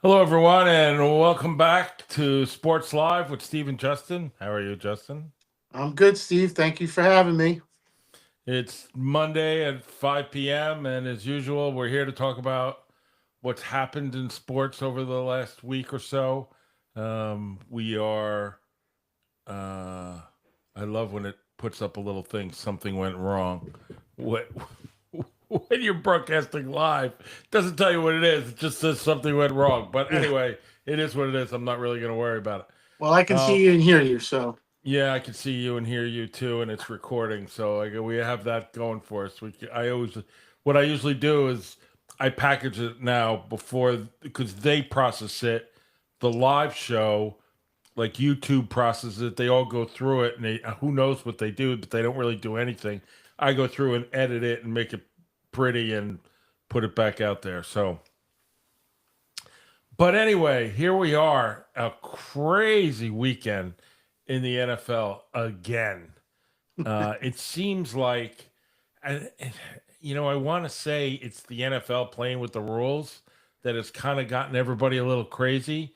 Hello, everyone, and welcome back to Sports Live with Steve and Justin. How are you, Justin? I'm good, Steve. Thank you for having me. It's Monday at 5 p.m., and as usual, we're here to talk about what's happened in sports over the last week or so. We are, uh, I love when it puts up a little thing, something went wrong. What, when you're broadcasting live, it doesn't tell you what it is, it just says something went wrong. But Yeah. anyway, it is what it is. I'm not really going to worry about Well, I it. can see you and hear you, so Yeah, I can see you and hear you too, and it's recording, so we have that going for us. What I usually do is I package it now before because they process it. The live show, like YouTube processes it, they all go through it, and who knows what they do, but they don't really do anything. I go through and edit it and make it pretty and put it back out there. So, but anyway, here we are, a crazy weekend in the NFL again. It seems like, and, I want to say it's the NFL playing with the rules that has kind of gotten everybody a little crazy.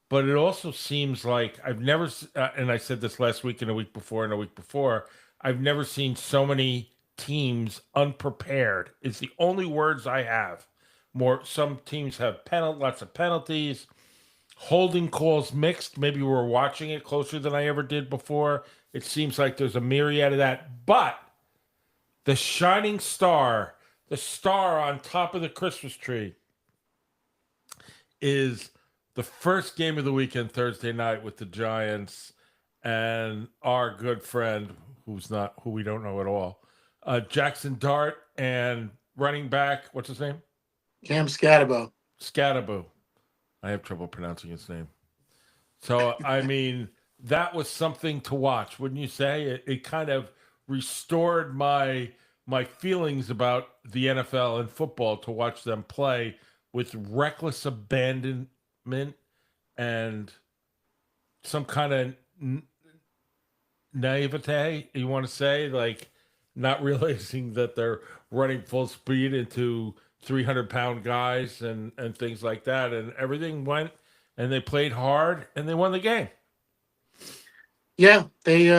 But it also seems like I've never, and I said this last week and a week before and a week before, I've never seen so many teams unprepared. It's the only words I have. Some teams have lots of penalties, holding calls mixed. Maybe we're watching it closer than I ever did before. It seems like there's a myriad of that. But the shining star, the star on top of the Christmas tree, is the first game of the weekend, Thursday night, with the Giants and our good friend, who we don't know at all, Jackson Dart, and running back, what's his name? Cam Scatabo. Scattaboo. I have trouble pronouncing his name. So, I mean, that was something to watch, wouldn't you say? It kind of restored my feelings about the NFL and football to watch them play with reckless abandonment and some kind of naivete, you want to say, like not realizing that they're running full speed into 300-pound guys and things like that. And everything went, and they played hard and they won the game. Yeah, they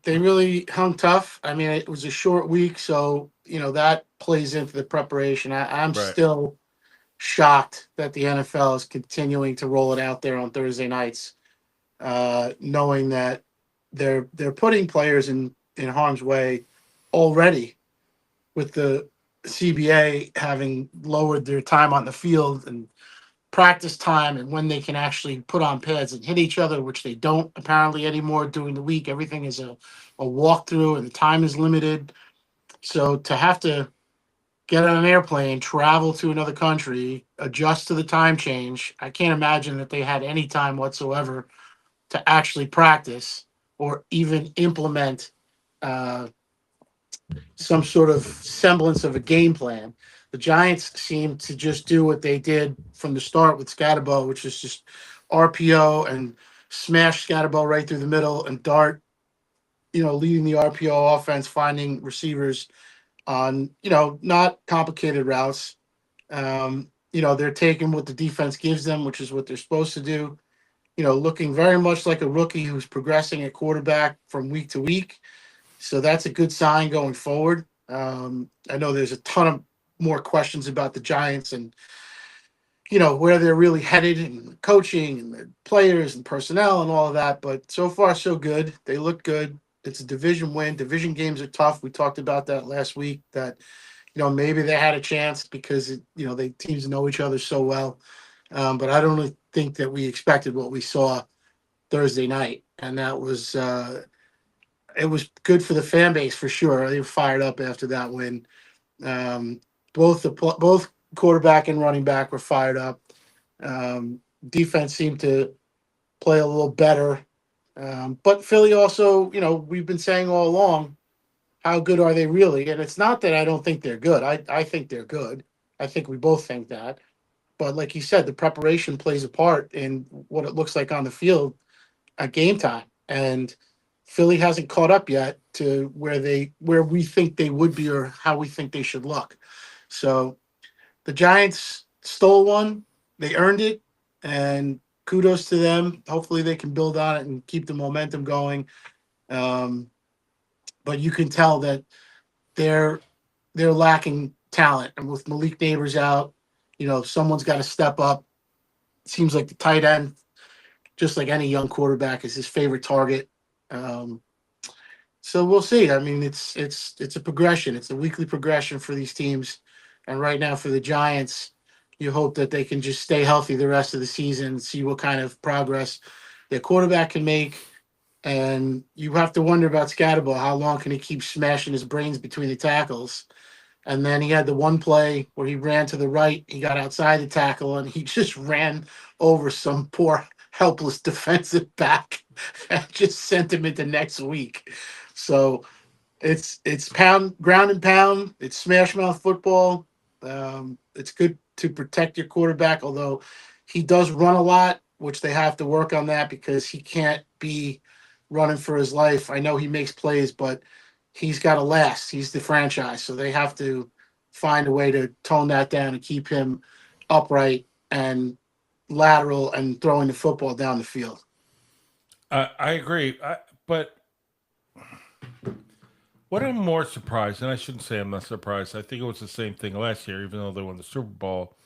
really hung tough. I mean, it was a short week, so that plays into the preparation. I'm Right. still shocked that the NFL is continuing to roll it out there on Thursday nights, knowing that they're putting players in harm's way already with the CBA having lowered their time on the field and practice time and when they can actually put on pads and hit each other, which they don't apparently anymore during the week. Everything is a walkthrough and the time is limited. So to have to get on an airplane, travel to another country, adjust to the time change, I can't imagine that they had any time whatsoever to actually practice or even implement uh, some sort of semblance of a game plan. The Giants seem to just do what they did from the start with Scatabo, which is just RPO and smash Scatabo right through the middle and Dart, leading the RPO offense, finding receivers on, not complicated routes. They're taking what the defense gives them, which is what they're supposed to do. Looking very much like a rookie who's progressing at quarterback from week to week. So that's a good sign going forward. I know there's a ton of more questions about the Giants and where they're really headed and coaching and the players and personnel and all of that. But so far so good. They look good. It's a division win. Division games are tough. We talked about that last week. That maybe they had a chance because they teams know each other so well. But I don't really think that we expected what we saw Thursday night, and that was it was good for the fan base for sure. They were fired up after that win. Um, both quarterback and running back were fired up. Defense seemed to play a little better, but Philly also, we've been saying all along, how good are they really? And it's not that I don't think they're good. I think they're good. I think we both think that. But like you said, the preparation plays a part in what it looks like on the field at game time, and Philly hasn't caught up yet to where we think they would be or how we think they should look. So the Giants stole one, they earned it. and kudos to them. Hopefully, they can build on it and keep the momentum going. Um, but you can tell that they're they're lacking talent, and with Malik Neighbors out, someone's got to step up. It seems like the tight end, just like any young quarterback, is his favorite target. Um, so we'll see. I mean, it's a progression. It's a weekly progression for these teams, and right now for the Giants, you hope that they can just stay healthy the rest of the season and see what kind of progress their quarterback can make. And you have to wonder about Scatterbo. How long can he keep smashing his brains between the tackles? And then he had the one play where he ran to the right, he got outside the tackle, and he just ran over some poor, helpless defensive back and just sent him into next week. So it's pound, ground and pound. It's smash mouth football. It's good to protect your quarterback, although he does run a lot, which they have to work on that because he can't be running for his life. I know he makes plays, but he's got to last. He's the franchise, so they have to find a way to tone that down and keep him upright and lateral and throwing the football down the field. I agree. But what I'm more surprised, and I shouldn't say I'm not surprised, I think it was the same thing last year, even though they won the Super Bowl,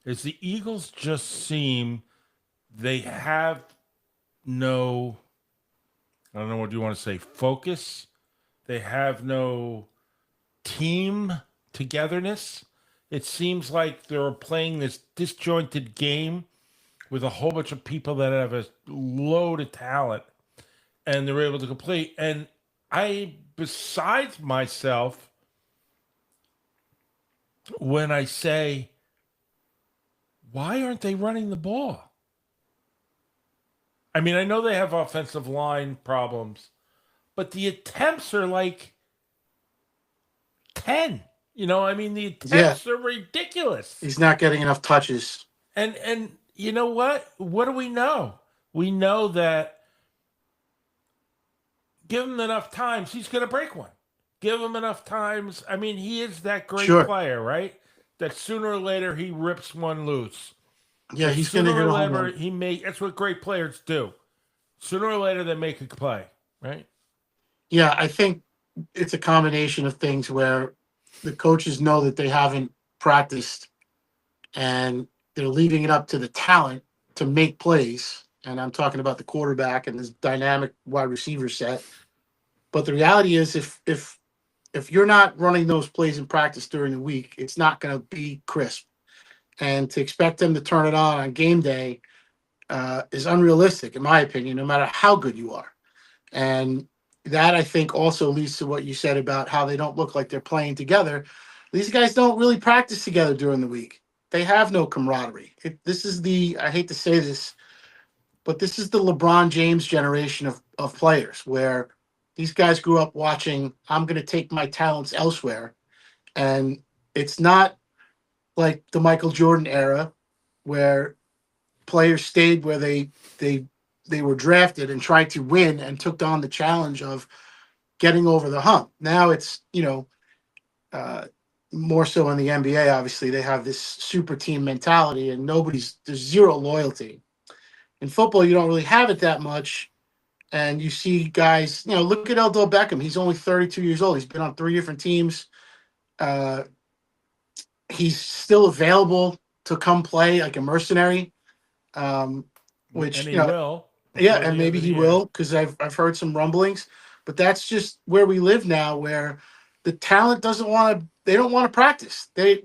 is the Eagles just seem they have no, I don't know what you want to say, focus. They have no team togetherness. It seems like they're playing this disjointed game with a whole bunch of people that have a load of talent and they're able to complete. And I, besides myself, when I say, why aren't they running the ball? I mean, I know they have offensive line problems, but the attempts are like 10. I mean, the Yeah, attempts are ridiculous. he's not getting enough touches. And you know what? What do we know? We know that give him enough times, he's going to break one. Give him enough times. I mean, he is that great Sure. player, right? That sooner or later he rips one loose. Yeah, Or he's going to sooner hit or a home later run. he may. That's what great players do. Sooner or later they make a play, right? Yeah, I think it's a combination of things where the coaches know that they haven't practiced and they're leaving it up to the talent to make plays. And I'm talking about the quarterback and this dynamic wide receiver set. But the reality is, if you're not running those plays in practice during the week, it's not going to be crisp. And to expect them to turn it on game day is unrealistic, in my opinion, no matter how good you are. And that I think also leads to what you said about how they don't look like they're playing together. These guys don't really practice together during the week. They have no camaraderie. This is I hate to say this, but this is the LeBron James generation of players where these guys grew up watching, I'm going to take my talents elsewhere. And it's not like the Michael Jordan era where players stayed where they were drafted and tried to win and took on the challenge of getting over the hump. Now it's uh, more so in the NBA. Obviously, they have this super team mentality, and there's zero loyalty. In football, you don't really have it that much, and you see guys. Look at Odell Beckham. He's only 32 years old. He's been on 3 different teams. Uh, he's still available to come play like a mercenary. Um, And which he will yeah, before and the end maybe of the he year. will because I've heard some rumblings, but that's just where we live now, where the talent doesn't want to. They don't want to practice. They're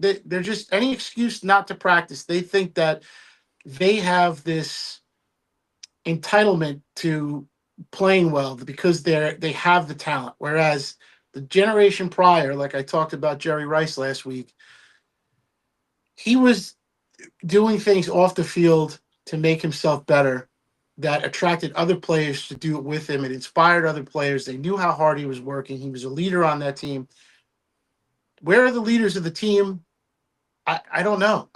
just any excuse not to practice. They think that they have this entitlement to playing well because they have the talent, whereas the generation prior, like I talked about Jerry Rice last week, he was doing things off the field to make himself better that attracted other players to do it with him. It inspired other players. They knew how hard he was working. He was a leader on that team. Where are the leaders of the team? I don't know.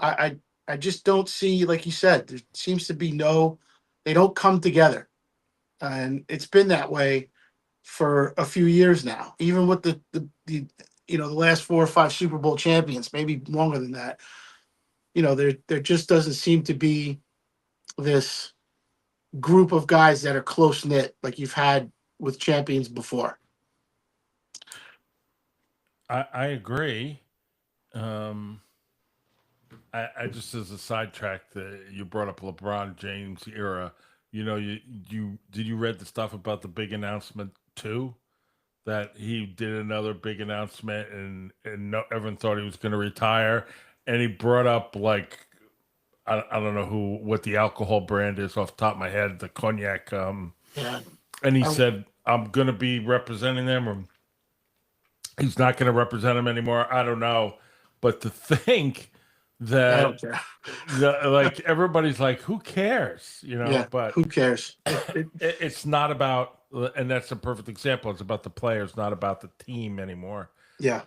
I just don't see, like you said, there seems to be they don't come together. And it's been that way for a few years now, even with the last 4 or 5 Super Bowl champions, maybe longer than that. There just doesn't seem to be this group of guys that are close knit, like you've had with champions before. I agree. Um, I just as a sidetrack, you brought up LeBron James era. You did you read the stuff about the big announcement too? That he did another big announcement, and no, everyone thought he was going to retire, and he brought up like I don't know what the alcohol brand is off the top of my head, the cognac. Yeah. And he I, said, I'm going to be representing them, or he's not going to represent them anymore. I don't know. But to think I that, don't care. like, everybody's like, who cares? Yeah. But Who cares? it's not about, and that's a perfect example. It's about the players, not about the team anymore. Yeah.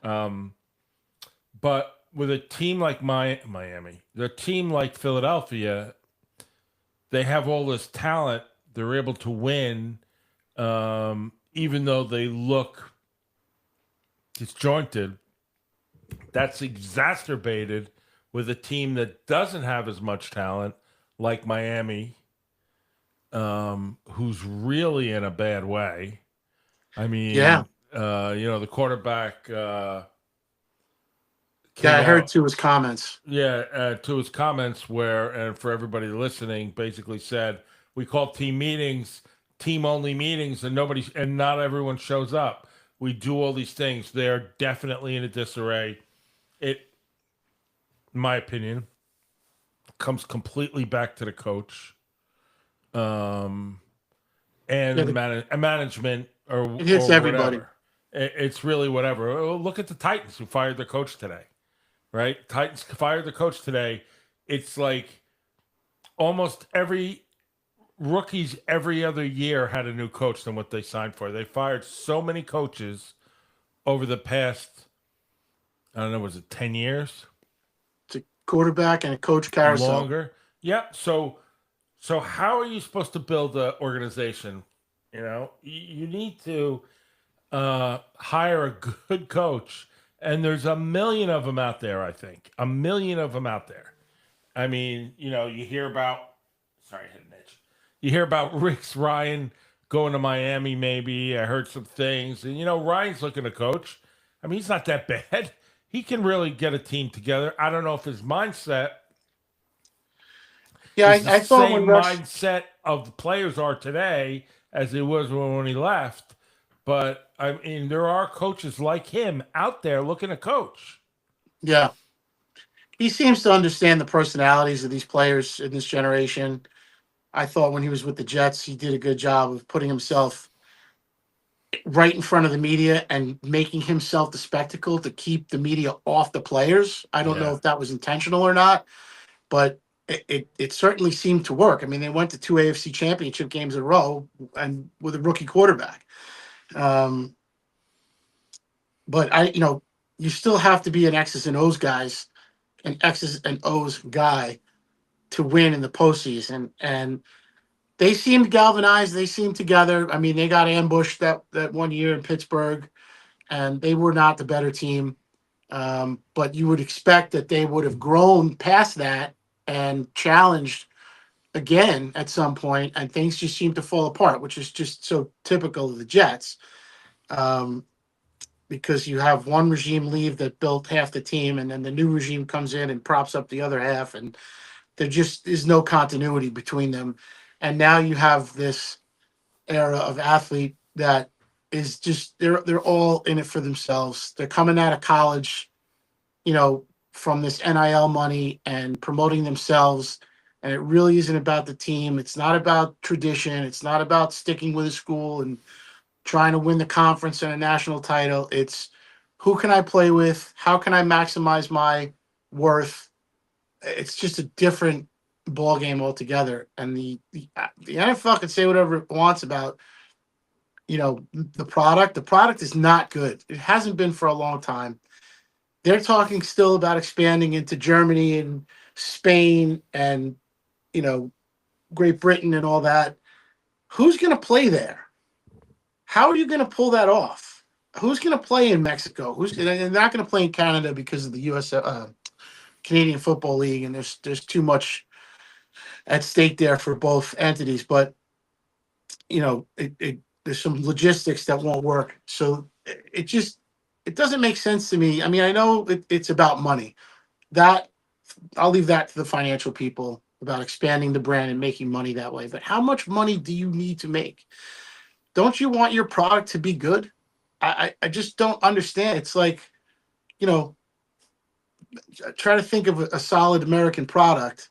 But with a team like Miami, the team like Philadelphia, they have all this talent. They're able to win, even though they look disjointed. That's exacerbated with a team that doesn't have as much talent, like Miami, who's really in a bad way. I mean, Yeah. The quarterback Yeah. I came heard out, to his comments. to his comments where, and for everybody listening, basically said, we call team meetings, team only meetings, and not everyone shows up. We do all these things. They're definitely in a disarray. It, in my opinion, comes completely back to the coach, and Yeah, management, it hits or everybody. whatever. It's really whatever. Look at the Titans who fired their coach today, right? Titans fired the coach today. It's like almost every rookies every other year had a new coach than what they signed for. They fired so many coaches over the past, I don't know, was it 10 years? It's a quarterback and a coach carousel. Longer. Yep. So how are you supposed to build an organization? You need to hire a good coach, and there's a million of them out there. I think a million of them out there. I mean, you hear about. Sorry, I hit an itch. You hear about Rick Ryan going to Miami. Maybe I heard some things, and Ryan's looking to coach. I mean, he's not that bad. He can really get a team together. I don't know if his mindset Yeah. is the I thought when same Russ, mindset of the players are today as it was when he left. But I mean, there are coaches like him out there looking to coach. yeah, he seems to understand the personalities of these players in this generation. I thought when he was with the Jets, he did a good job of putting himself right in front of the media and making himself the spectacle to keep the media off the players. I don't know Yeah. if that was intentional or not, but it certainly seemed to work. I mean, they went to 2 AFC championship games in a row and with a rookie quarterback. Um, but you still have to be an X's and O's an X's and O's guy to win in the postseason. And they seemed galvanized. They seemed together. I mean, they got ambushed that 1 year in Pittsburgh, and they were not the better team. But you would expect that they would have grown past that and challenged again at some point, and things just seem to fall apart, which is just so typical of the Jets. Because you have one regime leave that built half the team, and then the new regime comes in and props up the other half, and there just is no continuity between them. And now you have this era of athlete that is just they're all in it for themselves. They're coming out of college, from this NIL money and promoting themselves. And it really isn't about the team. It's not about tradition. It's not about sticking with a school and trying to win the conference and a national title. It's who can I play with? How can I maximize my worth? It's just a different ball game altogether. And the NFL can say whatever it wants about the product. The product is not good. It hasn't been for a long time. They're talking still about expanding into Germany and Spain and Great Britain and all that. Who's going to play there? How are you going to pull that off? Who's going to play in Mexico? They're not going to play in Canada because of the U.S. Canadian Football League, and there's too much at stake there for both entities. But there's some logistics that won't work. So it doesn't make sense to me. I mean, I know it's about money. That I'll leave that to the financial people about expanding the brand and making money that way. But how much money do you need to make? Don't you want your product to be good? I just don't understand. It's like, try to think of a solid American product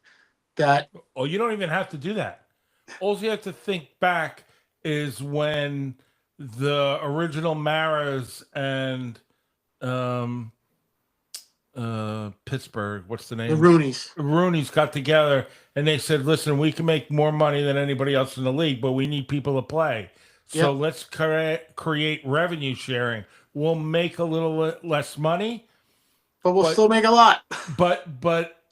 that. Oh, you don't even have to do that. All you have to think back is when the original Maras and Pittsburgh, what's the name? The Rooneys. Rooneys got together and they said, listen, we can make more money than anybody else in the league, but we need people to play. So let's create revenue sharing. We'll make a little less money, but we'll still make a lot. But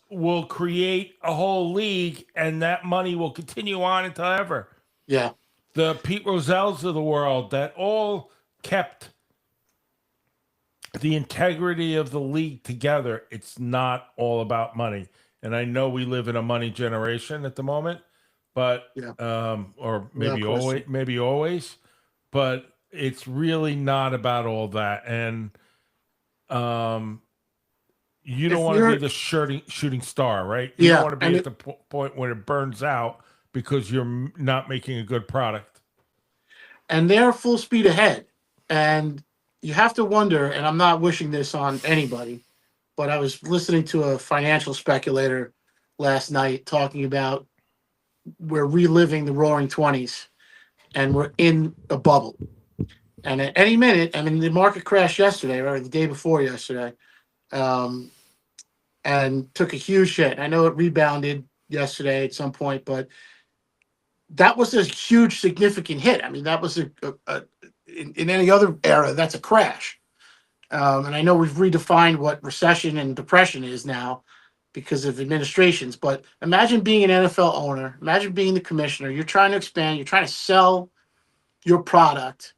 we'll create a whole league, and that money will continue on until ever. Yeah. The Pete Rozells of the world that all kept the integrity of the league together. It's not all about money. And I know we live in a money generation at the moment, but or maybe always, but it's really not about all that. And you don't want to be the shooting star, right? You don't want to be at the point where it burns out because you're not making a good product. And they're full speed ahead. And you have to wonder, and I'm not wishing this on anybody, but I was listening to a financial speculator last night talking about we're reliving the Roaring 20s and we're in a bubble. And at any minute, I mean, the market crashed yesterday or the day before yesterday, and took a huge hit. I know it rebounded yesterday at some point, but that was a huge, significant hit. I mean, that was in any other era, that's a crash. And I know we've redefined what recession and depression is now because of administrations. But imagine being an NFL owner. Imagine being the commissioner. You're trying to expand. You're trying to sell your product.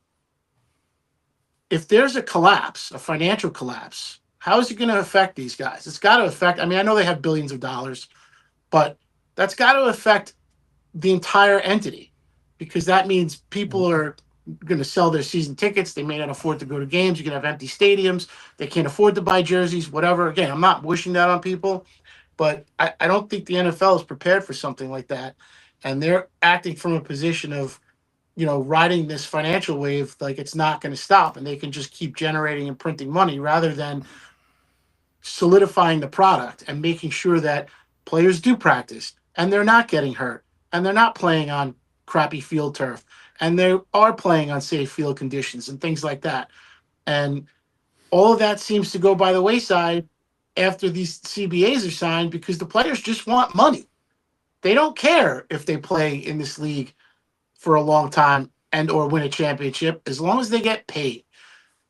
If there's a collapse, a financial collapse, how is it going to affect these guys? It's got to affect. I mean, I know they have billions of dollars, but that's got to affect the entire entity because that means people are going to sell their season tickets. They may not afford to go to games. You're going to have empty stadiums. They can't afford to buy jerseys, whatever. Again, I'm not wishing that on people, but I don't think the NFL is prepared for something like that. And they're acting from a position of, riding this financial wave like it's not going to stop and they can just keep generating and printing money rather than solidifying the product and making sure that players do practice and they're not getting hurt and they're not playing on crappy field turf and they are playing on safe field conditions and things like that. And all of that seems to go by the wayside after these CBAs are signed because the players just want money. They don't care if they play in this league for a long time and or win a championship as long as they get paid.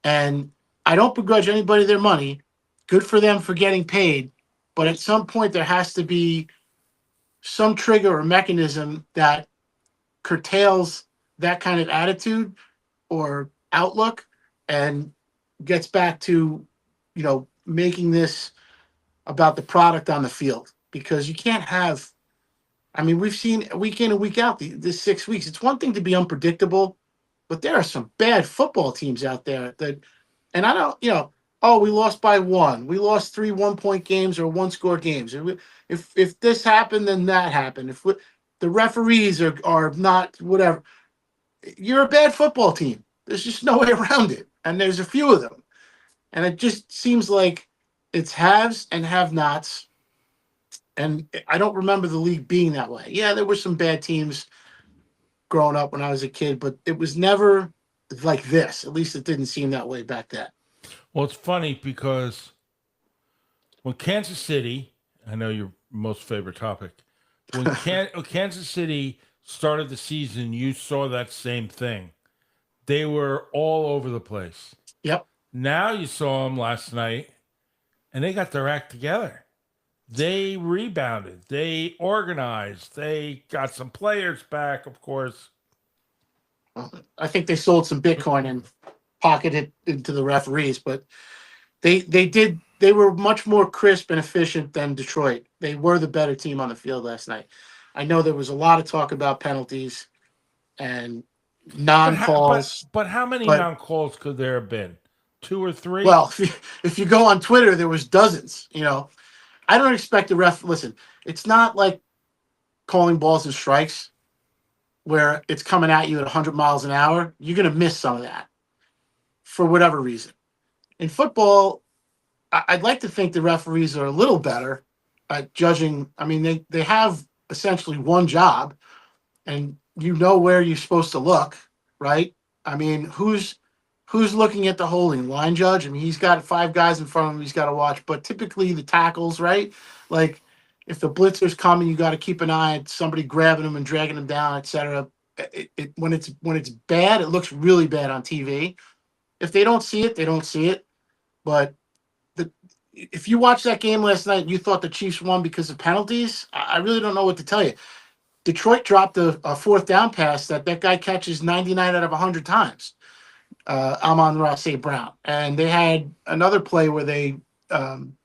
And I don't begrudge anybody their money. Good for them for getting paid. But at some point there has to be some trigger or mechanism that curtails that kind of attitude or outlook and gets back to, making this about the product on the field. Because you can't have, I mean, we've seen week in and week out this 6 weeks. It's one thing to be unpredictable, but there are some bad football teams out there that, and I don't, we lost by one. We lost 3 1-point games or 1-score games. If this happened, then that happened. If the referees are not whatever, you're a bad football team. There's just no way around it. And there's a few of them. And it just seems like it's haves and have-nots. And I don't remember the league being that way. Yeah, there were some bad teams growing up when I was a kid, but it was never like this. At least it didn't seem that way back then. Well, it's funny because when Kansas City, I know your most favorite topic, when Kansas City started the season, you saw that same thing. They were all over the place. Yep. Now you saw them last night, and they got their act together. They rebounded. They organized. They got some players back, of course. I think they sold some Bitcoin and pocketed it into the referees, but they were much more crisp and efficient than Detroit. They were the better team on the field last night. I know there was a lot of talk about penalties and But how, but non-calls, but how many but non-calls could there have been? Two or three? well, if you go on Twitter, there was dozens. I don't expect the ref. Listen, it's not like calling balls and strikes where it's coming at you at 100 miles an hour. You're going to miss some of that for whatever reason. In football, I'd like to think the referees are a little better at judging. I mean, they have essentially one job, and you know where you're supposed to look, right? I mean, who's looking at the holding line judge? I mean, he's got five guys in front of him he's got to watch, but typically the tackles, right? Like if the blitzer's coming, you got to keep an eye at somebody grabbing him and dragging him down, etc. When it's bad, it looks really bad on TV. If they don't see it, they don't see it. But the if you watched that game last night and you thought the Chiefs won because of penalties, I really don't know what to tell you. Detroit dropped a fourth down pass that guy catches 99 out of 100 times. Amon-Ra St. Brown. And they had another play where they, um,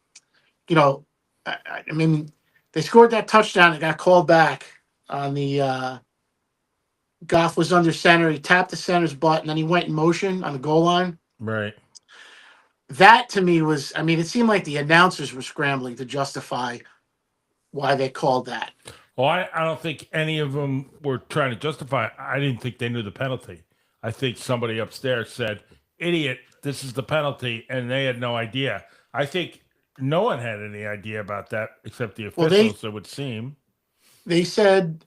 you know, I mean, they scored that touchdown. It got called back on the Goff was under center. He tapped the center's butt, and then he went in motion on the goal line. Right. That to me was, I mean, it seemed like the announcers were scrambling to justify why they called that. Well, I don't think any of them were trying to justify it. I didn't think they knew the penalty. I think somebody upstairs said, "Idiot, this is the penalty," and they had no idea. I think no one had any idea about that except the Well, officials, it would seem. they said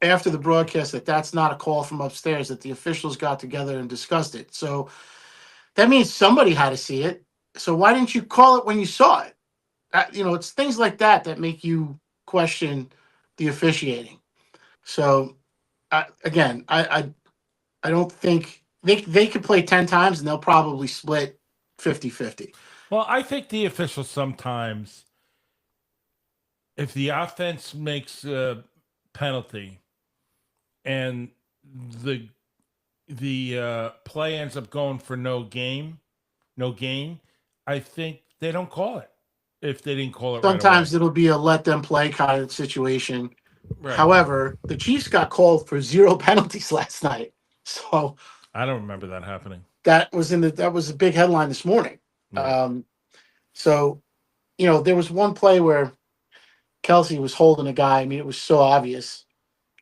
after the broadcast that that's not a call from upstairs, that the officials got together and discussed it. So that means somebody had to see it. So why didn't you call it when you saw it? It's things like that that make you question the officiating. So again, I don't think they could play 10 times and they'll probably split 50-50. Well, I think the officials sometimes, if the offense makes a penalty and the play ends up going for no gain, I think they don't call it if they didn't call it Sometimes right away. it'll be a let them play kind of situation. Right. However, the Chiefs got called for 0 penalties last night. So I don't remember that happening. that was a big headline this morning. Right. So, there was one play where Kelsey was holding a guy. I mean, it was so obvious,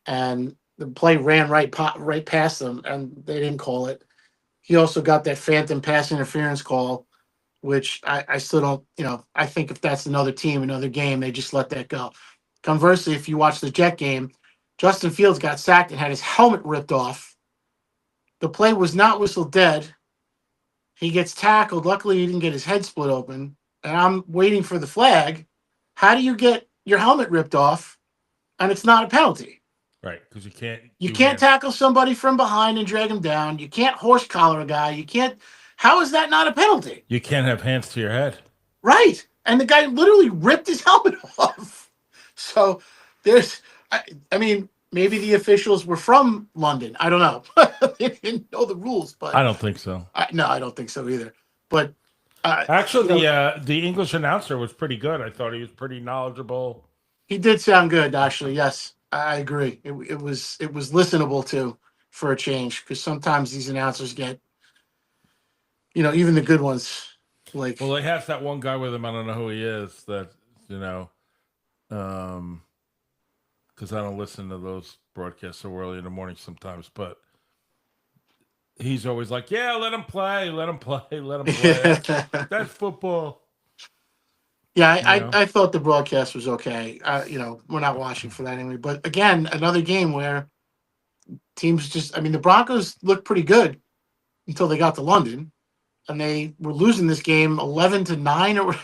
and the play ran right past them, and they didn't call it. He also got that phantom pass interference call, which I still don't. I think if that's another team, another game, they just let that go. Conversely, if you watch the Jet game, Justin Fields got sacked and had his helmet ripped off. The play was not whistled dead. He gets tackled. Luckily, he didn't get his head split open. And I'm waiting for the flag. How do you get your helmet ripped off and it's not a penalty? Right, because you can't. You can't tackle somebody from behind and drag him down. You can't horse collar a guy. You can't. How is that not a penalty? You can't have hands to your head. Right. And the guy literally ripped his helmet off. So I mean, maybe the officials were from London. I don't know. They didn't know the rules, but I don't think so. no, I don't think so either. But actually, the English announcer was pretty good. I thought he was pretty knowledgeable. he did sound good, actually. Yes, I agree. It was listenable to for a change, because sometimes these announcers get, even the good ones. Like, Well, they have that one guy with him. I don't know who he is. That because I don't listen to those broadcasts so early in the morning sometimes. But he's always like, "Yeah, let him play, let him play, let him play." That's football. Yeah, I thought the broadcast was okay. We're not watching for that anyway. But again, another game where teams the Broncos looked pretty good until they got to London, and they were losing this game 11-9 or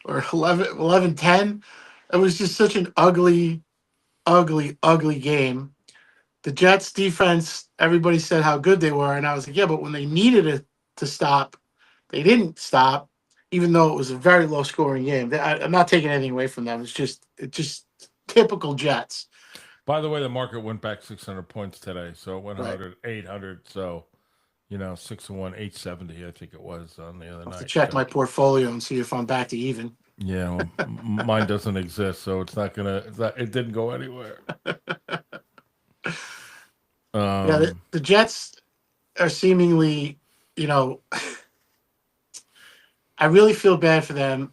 or 11-10. It was just such an ugly, ugly, ugly game. The Jets defense, everybody said how good they were, and I was like, yeah, but when they needed it to stop, they didn't stop, even though it was a very low scoring game. I'm not taking anything away from them. It's just typical Jets. By the way, the market went back 600 points today, so it went Right. 800. So 6-1, 870, I think it was on the other I have night. to check my portfolio and see if I'm back to even. Yeah, well, mine doesn't exist, so it's not gonna. It didn't go anywhere. Yeah, Um, the Jets are seemingly, you know, I really feel bad for them.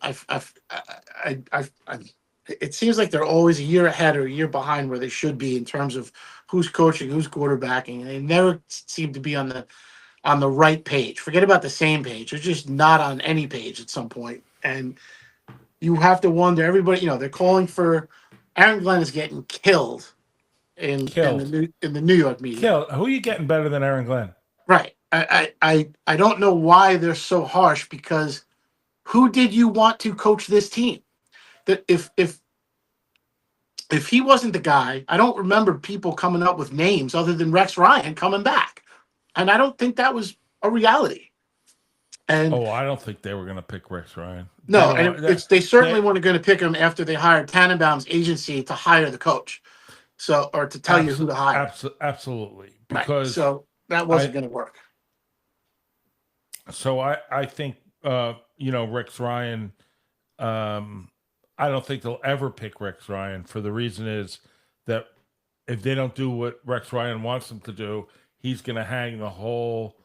It seems like they're always a year ahead or a year behind where they should be in terms of who's coaching, who's quarterbacking, and they never seem to be on the right page. Forget about the same page; they're just not on any page at some point. And you have to wonder. Everybody, they're calling for Aaron Glenn is getting killed killed, in the New York media. killed. Who are you getting better than Aaron Glenn? Right. I don't know why they're so harsh because who did you want to coach this team? That if he wasn't the guy, I don't remember people coming up with names other than Rex Ryan coming back. And I don't think that was a reality. And Oh, I don't think they were gonna pick Rex Ryan. no, No, and they certainly they weren't going to pick him after they hired Tannenbaum's agency to hire the coach. So, or to tell you who to hire. absolutely Right. because So that wasn't I going to work. I think Rex Ryan. Um, I don't think they'll ever pick Rex Ryan for the reason is that if they don't do what Rex Ryan wants them to do, he's going to hang the whole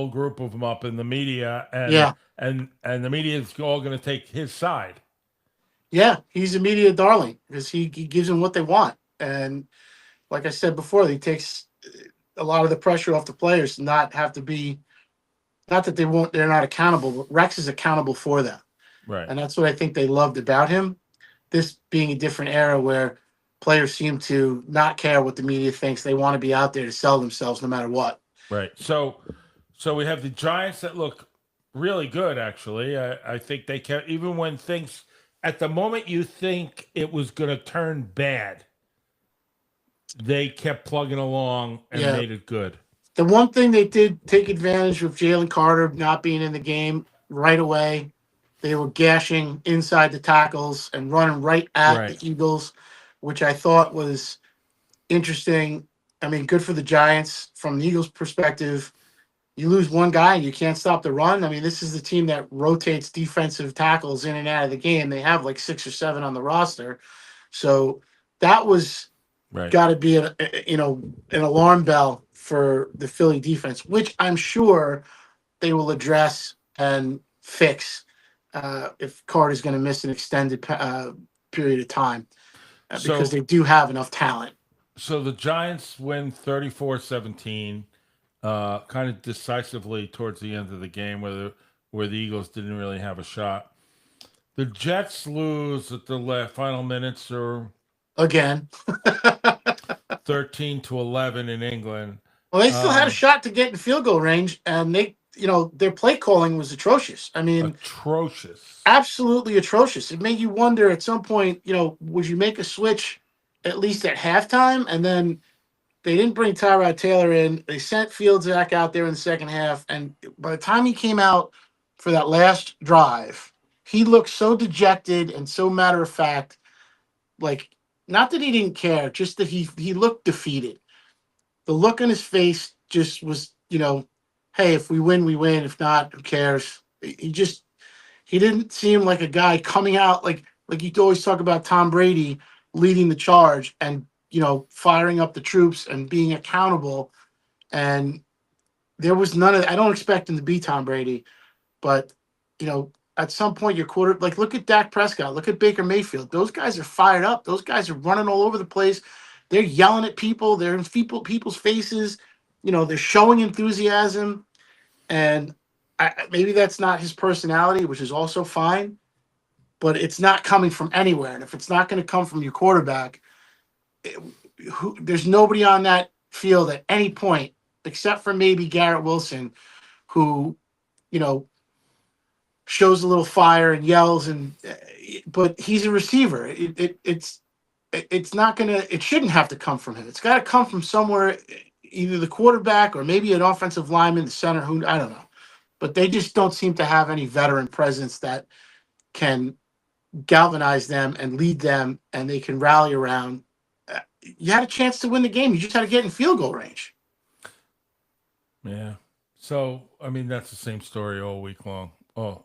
group of them up in the media, and Yeah. and the media is all going to take his side. Yeah. He's a media darling because he gives them what they want. And like I said before, he takes a lot of the pressure off the players to not have to be, not that they're not accountable, but Rex is accountable for them. Right, And that's what I think they loved about him. This being a different era where players seem to not care what the media thinks. They want to be out there to sell themselves no matter what. right. So we have the Giants that look really good. Actually, I think they can even when things at the moment you think it was going to turn bad, they kept plugging along and Yeah. made it good. The one thing they did take advantage of Jalen Carter not being in the game right away. They were gashing inside the tackles and running right at the Right. Eagles, which I thought was interesting. I mean, good for the Giants from the Eagles' perspective. You lose one guy and you can't stop the run. I mean, this is the team that rotates defensive tackles in and out of the game. They have like 6 or 7 on the roster. So that was Right. got to be an alarm bell for the Philly defense, which I'm sure they will address and fix if Carter's going to miss an extended period of time because So they do have enough talent. so the Giants win 34-17, kind of decisively towards the end of the game where the Eagles didn't really have a shot. The Jets lose at the final minutes or Again, well, 13-11 in England. they still had a Um, shot to get in field goal range, and their play calling was atrocious. I mean, atrocious. absolutely atrocious. It made you wonder at some point, would you make a switch at least at halftime? And then they didn't bring Tyrod Taylor in. They sent Fields back out there in the second half. And by the time he came out for that last drive, he looked so dejected and so matter of fact, like not that he didn't care, just that he looked defeated. The look on his face just was, hey, if we win, we win. If not, who cares? He didn't seem like a guy coming out like you always talk about Tom Brady leading the charge and firing up the troops and being accountable. And there was none of. I don't expect him to be Tom Brady, but at some point your quarter like look at Dak Prescott, look at Baker Mayfield. Those guys are fired up. Those guys are running all over the place. They're yelling at people. They're in people's faces. They're showing enthusiasm, and maybe that's not his personality, which is also fine. But it's not coming from anywhere, and if it's not going to come from your quarterback, there's nobody on that field at any point except for maybe Garrett Wilson, who you know shows a little fire and yells, but he's a receiver. It's not gonna. It shouldn't have to come from him. It's got to come from somewhere, either the quarterback or maybe an offensive lineman, the center. Who I don't know, but they just don't seem to have any veteran presence that can galvanize them and lead them, and they can rally around. You had a chance to win the game. You just had to get in field goal range. Yeah. So I mean that's the same story all week long. Oh,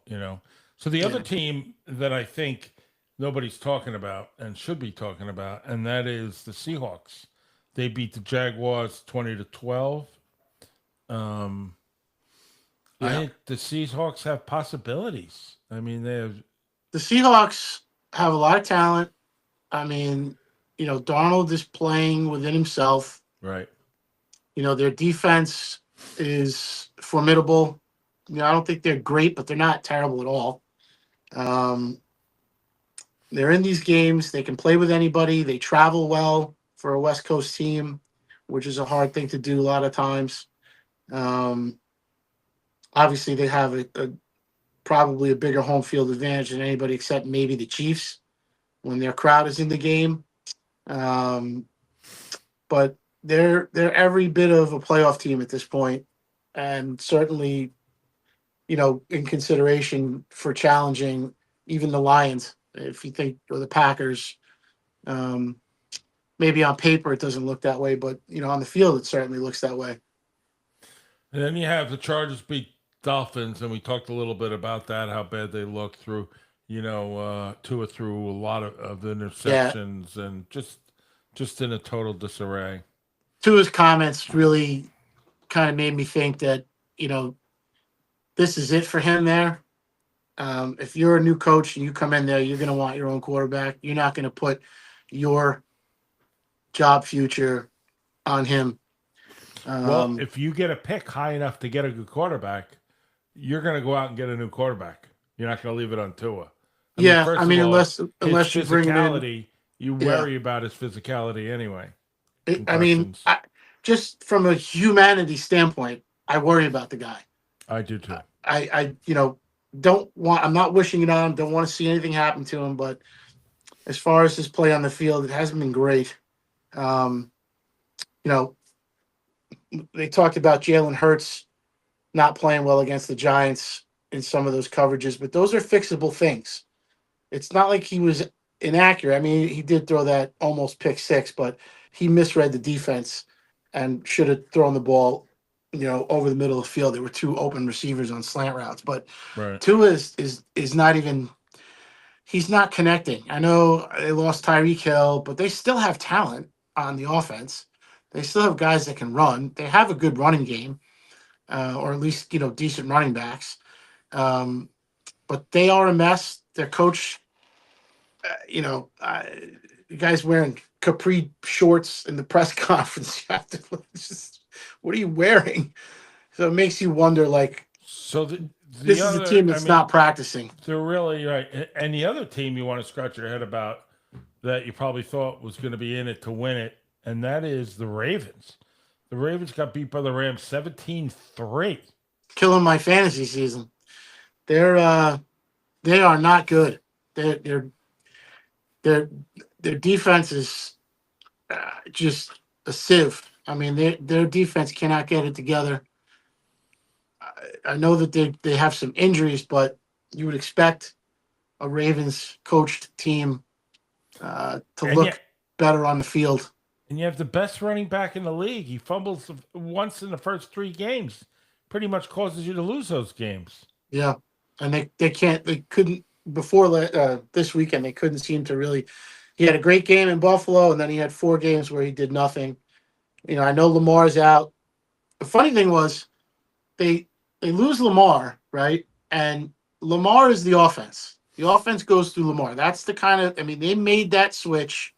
So the other Yeah. team that I think nobody's talking about and should be talking about, and that is the Seahawks. They beat the Jaguars 20-12. Um, I Yeah. think the Seahawks have possibilities. I mean, they have The Seahawks have a lot of talent. I mean, Darnold is playing within himself. right. Their defense is formidable. I don't think they're great, but they're not terrible at all. Um, they're in these games. They can play with anybody. They travel well for a West Coast team, which is a hard thing to do a lot of times. Um, obviously, they have probably a bigger home field advantage than anybody except maybe the Chiefs when their crowd is in the game. Um, but they're every bit of a playoff team at this point, and certainly, in consideration for challenging even the Lions. If you think, or the Packers, um, maybe on paper it doesn't look that way, but on the field it certainly looks that way. And then you have the Chargers beat Dolphins, and we talked a little bit about that, how bad they looked through, Tua through a lot of the Yeah, interceptions and just in a total disarray. Tua's comments really kind of made me think that this is it for him there. If you're a new coach and you come in there, you're going to want your own quarterback. You're not going to put your job future on him. Well, if you get a pick high enough to get a good quarterback, you're going to go out and get a new quarterback. You're not going to leave it on Tua. Yeah, First of all, unless you his bring him in, physicality, you yeah. worry about his physicality anyway. I mean, Concussions. just from a humanity standpoint, I worry about the guy. I do too. I don't want. I'm not wishing it on him. Don't want to see anything happen to him. But as far as his play on the field, it hasn't been great. Um, you know, they talked about Jalen Hurts not playing well against the Giants in some of those coverages, but those are fixable things. It's not like he was inaccurate. I mean, he did throw that almost pick six, but he misread the defense and should have thrown the ball, over the middle of the field. There were two open receivers on slant routes, but Right. Tua is not even. He's not connecting. I know they lost Tyreek Hill, but they still have talent on the offense. They still have guys that can run. They have a good running game, or at least decent running backs. Um, but they are a mess. Their coach, the guy's wearing capri shorts in the press conference. You have to what are you wearing? So it makes you wonder. Like, So the this is a other, team that's not practicing. they're really right. And the other team you want to scratch your head about that you probably thought was going to be in it to win it, and that is the Ravens. The Ravens got beat by the Rams 17-3. Killing my fantasy season. They are not good. Their defense is just a sieve. I mean, their defense cannot get it together. I know that they have some injuries, but you would expect a Ravens coached team to look better on the field. And you have the best running back in the league. He fumbles once in the first 3 games. Pretty much causes you to lose those games. Yeah, and they couldn't before this weekend. They couldn't seem to really. He had a great game in Buffalo, and then he had 4 games where he did nothing. I know Lamar's out. The funny thing was, they lose Lamar, right? And Lamar is the offense. The offense goes through Lamar. That's the kind of. I mean, they made that switch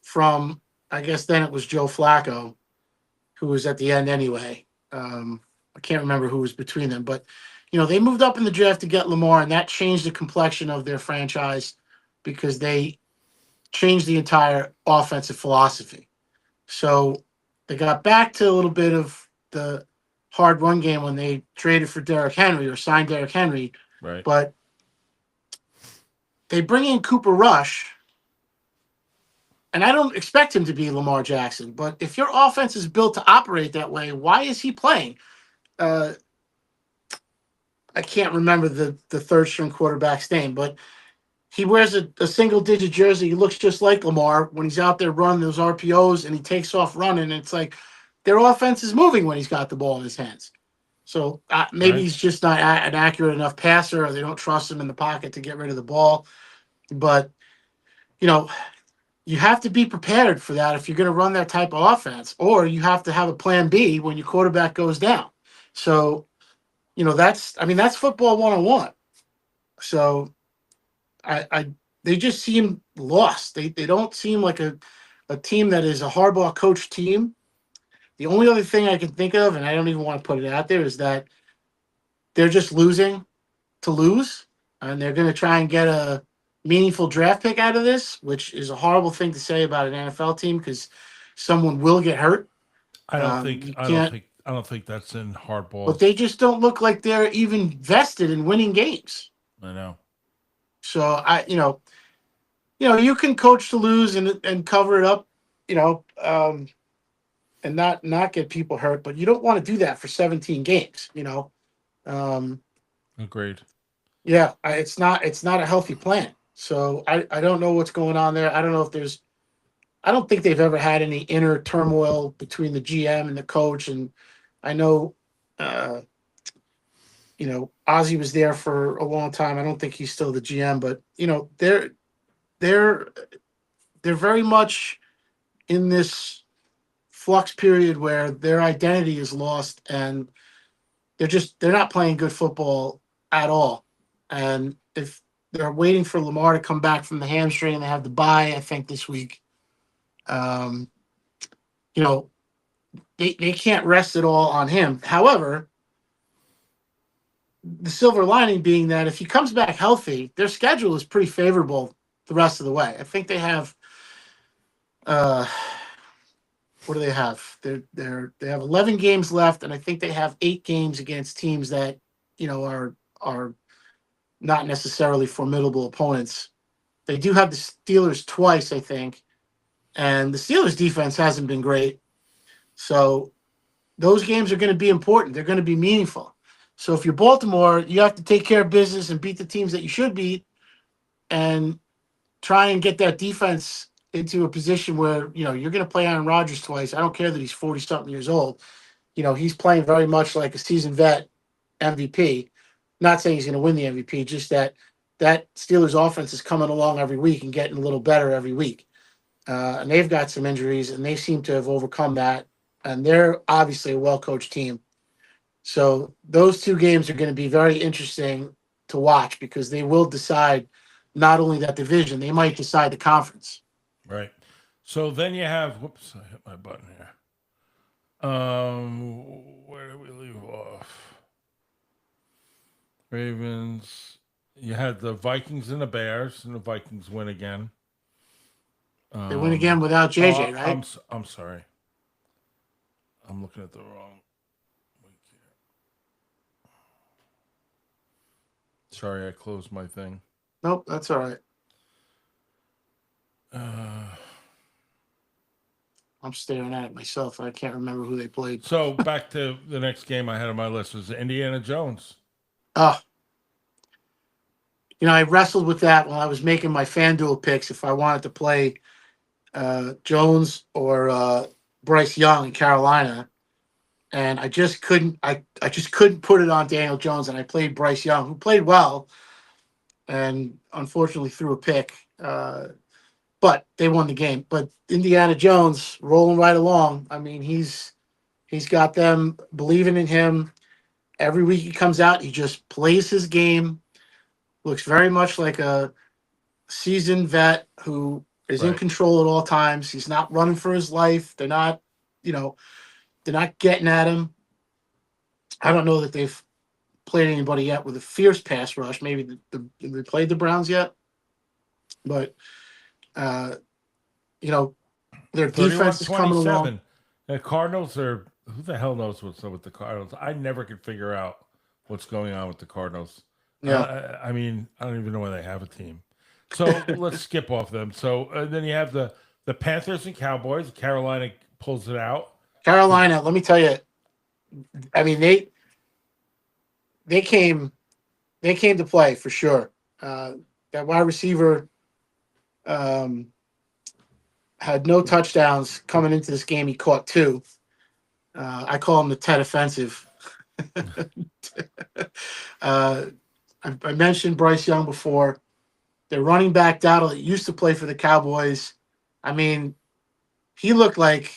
from. I guess then it was Joe Flacco, who was at the end anyway. I can't remember who was between them, but they moved up in the draft to get Lamar, and that changed the complexion of their franchise because they changed the entire offensive philosophy. So they got back to a little bit of the hard run game when they traded for Derrick Henry or signed Derrick Henry, Right. But they bring in Cooper Rush, and I don't expect him to be Lamar Jackson, but if your offense is built to operate that way, why is he playing? I can't remember the third string quarterback's name, but he wears a single digit jersey. He looks just like Lamar when he's out there running those RPOs and he takes off running. And it's like their offense is moving when he's got the ball in his hands. So maybe Right. he's just not an accurate enough passer, or they don't trust him in the pocket to get rid of the ball. But you know, you have to be prepared for that if you're going to run that type of offense, or you have to have a plan B when your quarterback goes down. So, that's football 101. So I they just seem lost. They don't seem like a team that is a Harbaugh coach team. The only other thing I can think of, and I don't even want to put it out there, is that they're just losing to lose, and they're going to try and get a meaningful draft pick out of this, which is a horrible thing to say about an NFL team because someone will get hurt. I don't think You I don't can't, think I don't think that's in but they hardballs. just don't look like they're even vested in winning games. I know. So you can coach to lose and cover it up, you know, um, and not get people hurt, but you don't want to do that for 17 games. Um, Agreed. Yeah, it's not a healthy plan. So I don't know what's going on there. I don't know if there's I don't think they've ever had any inner turmoil between the GM and the coach. And I know uh Ozzy was there for a long time. I don't think he's still the GM, but they're they're very much in this flux period where their identity is lost and they're not playing good football at all. And if they're waiting for Lamar to come back from the hamstring and they have the bye, I think this week, um, you know, they can't rest it all on him. However, the silver lining being that if he comes back healthy, their schedule is pretty favorable the rest of the way. I think they have uh what do they have? They have 11 games left, and I think they have 8 games against teams that are not necessarily formidable opponents. They do have the Steelers twice, I think, and the Steelers defense hasn't been great. So those games are going to be important. They're going to be meaningful. So if you're Baltimore, you have to take care of business and beat the teams that you should beat, and try and get that defense into a position where you're going to play Aaron Rodgers twice. I don't care that he's 40 something years old. He's playing very much like a seasoned vet MVP. Not saying he's going to win the MVP, just that Steelers offense is coming along every week and getting a little better every week. And they've got some injuries, and they seem to have overcome that. And they're obviously a well-coached team. So those 2 games are going to be very interesting to watch because they will decide not only that division, they might decide the conference. Right. So then you have whoops, I hit my button here. Where did we leave off? Ravens. You had the Vikings and the Bears, and the Vikings win again. They win again without JJ, I'm right? I'm sorry. I'm looking at the wrong week here. Sorry, I closed my thing. Nope, that's all right. Uh, I'm staring at it myself. I can't remember who they played. so back to the next game I had on my list was Indiana Jones. Oh, I wrestled with that when I was making my FanDuel picks if I wanted to play Jones or Bryce Young in Carolina, and I just couldn't. I just couldn't put it on Daniel Jones, and I played Bryce Young, who played well, and unfortunately threw a pick. But they won the game. But Indiana Jones rolling right along. I mean, he's got them believing in him. Every week he comes out, he just plays his game. Looks very much like a seasoned vet who is in Right. control at all times. He's not running for his life. You know, they're not getting at him. I don't know that they've played anybody yet with a fierce pass rush. Maybe they played the Browns yet, but uh, you know their defense is coming along. 31-27. The Cardinals are who the hell knows what's up with the Cardinals? I never could figure out what's going on with the Cardinals. Yeah, I mean, I don't even know why they have a team. So let's skip off them. So then you have the Panthers and Cowboys. Carolina pulls it out. Carolina. Let me tell you. I mean they came to play for sure. That wide receiver um, had no touchdowns coming into this game. He caught 2. I call him the Ted offensive. uh, I mentioned Bryce Young before. Their running back Dowdle used to play for the Cowboys. I mean, he looked like